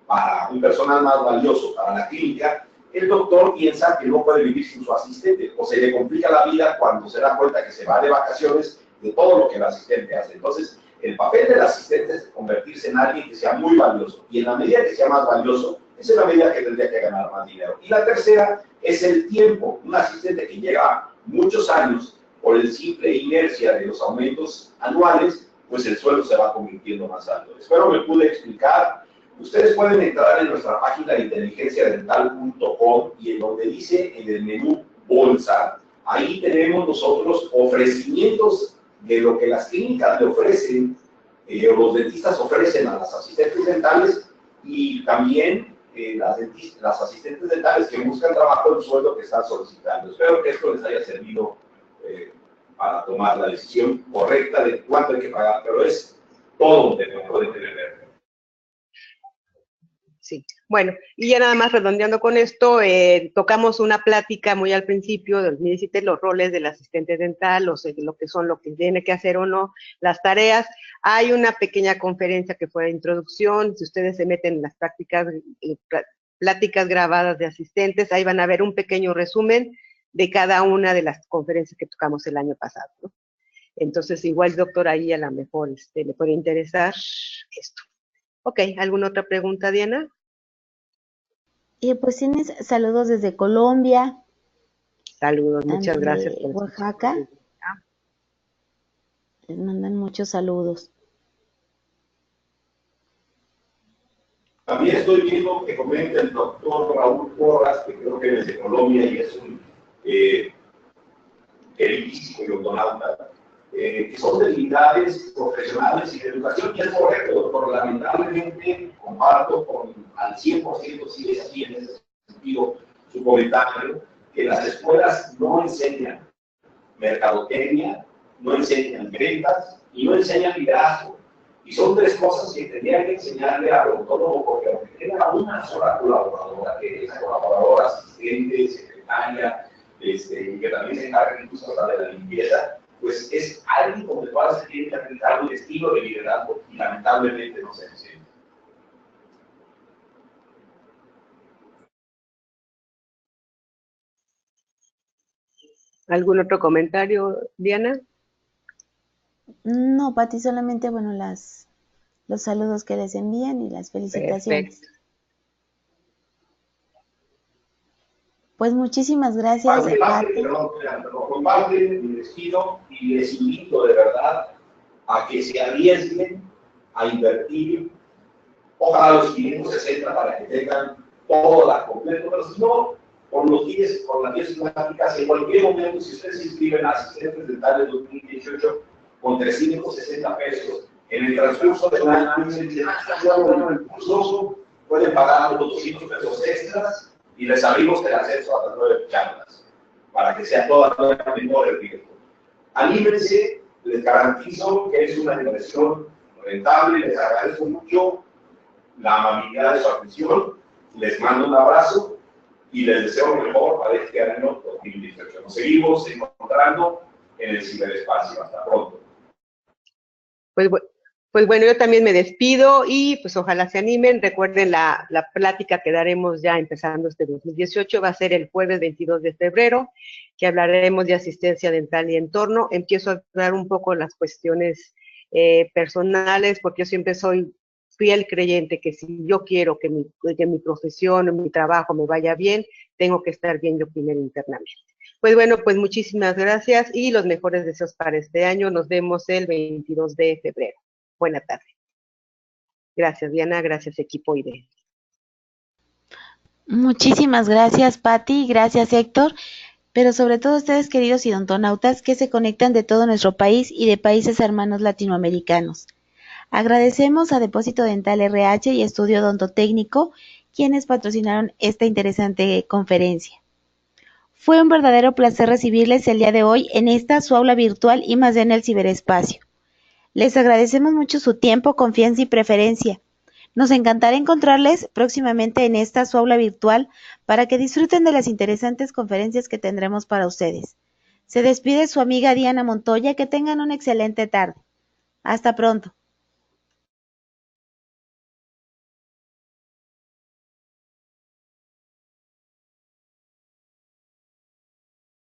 para un personal más valioso para la clínica, el doctor piensa que no puede vivir sin su asistente, o se le complica la vida cuando se da cuenta que se va de vacaciones de todo lo que el asistente hace. Entonces, el papel del asistente es convertirse en alguien que sea muy valioso, y en la medida que sea más valioso, esa es la medida que tendría que ganar más dinero. Y la tercera es el tiempo. Un asistente que lleva muchos años por el simple inercia de los aumentos anuales, pues el sueldo se va convirtiendo más alto. Espero me pude explicar. Ustedes pueden entrar en nuestra página de inteligenciadental.com y en donde dice en el menú Bolsa, ahí tenemos nosotros ofrecimientos de lo que las clínicas le ofrecen, o los dentistas ofrecen a las asistentes dentales y también las asistentes dentales que buscan trabajo en sueldo que están solicitando. Espero que esto les haya servido para tomar la decisión correcta de cuánto hay que pagar, pero es todo de lo de tener. Sí, bueno, y ya nada más redondeando con esto, tocamos una plática muy al principio del 2017, los roles del asistente dental, lo que tiene que hacer o no, las tareas. Hay una pequeña conferencia que fue de introducción, si ustedes se meten en las pláticas grabadas de asistentes, ahí van a ver un pequeño resumen de cada una de las conferencias que tocamos el año pasado, ¿no? Entonces, igual, doctor, ahí a lo mejor le puede interesar esto. Ok, ¿alguna otra pregunta, Diana? Pues tienes saludos desde Colombia. Saludos, muchas gracias. Por Oaxaca. Les mandan muchos saludos. También estoy viendo que comenta el doctor Raúl Porras, que creo que es de Colombia y es un físico y odontólogo, que son debilidades profesionales y de educación, y es correcto, doctor. Lamentablemente, comparto al 100%, si es así en ese sentido, su comentario, que las escuelas no enseñan mercadotecnia, no enseñan ventas y no enseñan liderazgo. Y son tres cosas que tendrían que enseñarle al odontólogo, porque aunque tenga una sola colaboradora, que es colaboradora, asistente, secretaria, y que también se encarga incluso de la limpieza, pues es alguien con el cual se tiene que aplicar un estilo de liderazgo y lamentablemente no se enseña. ¿Algún otro comentario, Diana? No, Pati, solamente, bueno, los saludos que les envían y las felicitaciones. Perfecto. Pues muchísimas gracias, Pati. Por parte, me despido y les invito de verdad a que se arriesguen a invertir, ojalá los 560 para que tengan todo la completo, pero si no, con las 10 pláticas, en cualquier momento, si ustedes se inscriben a asistentes dentales 2018 con 360 pesos, en el transcurso del año, pueden pagar los 200 pesos extras y les abrimos el acceso a las 9 charlas, para que sea toda la menor el riesgo. Anímense, les garantizo que es una inversión rentable, les agradezco mucho la amabilidad de su atención, les mando un abrazo y les deseo lo mejor para este año 2018. Nos seguimos encontrando en el ciberespacio. Hasta pronto. Pues bueno, yo también me despido y pues ojalá se animen. Recuerden la plática que daremos ya empezando este 2018, va a ser el jueves 22 de febrero, que hablaremos de asistencia dental y entorno. Empiezo a hablar un poco las cuestiones personales, porque yo siempre soy fiel creyente que si yo quiero que mi profesión, mi trabajo me vaya bien, tengo que estar bien yo primero internamente. Pues bueno, pues muchísimas gracias y los mejores deseos para este año. Nos vemos el 22 de febrero. Buena tarde. Gracias, Diana. Gracias, equipo IDE. Muchísimas gracias, Pati. Gracias, Héctor. Pero sobre todo ustedes, queridos idontonautas, que se conectan de todo nuestro país y de países hermanos latinoamericanos. Agradecemos a Depósito Dental RH y Estudio Odontotécnico, quienes patrocinaron esta interesante conferencia. Fue un verdadero placer recibirles el día de hoy en esta su aula virtual y más en el ciberespacio. Les agradecemos mucho su tiempo, confianza y preferencia. Nos encantará encontrarles próximamente en esta su aula virtual para que disfruten de las interesantes conferencias que tendremos para ustedes. Se despide su amiga Diana Montoya, que tengan una excelente tarde. Hasta pronto.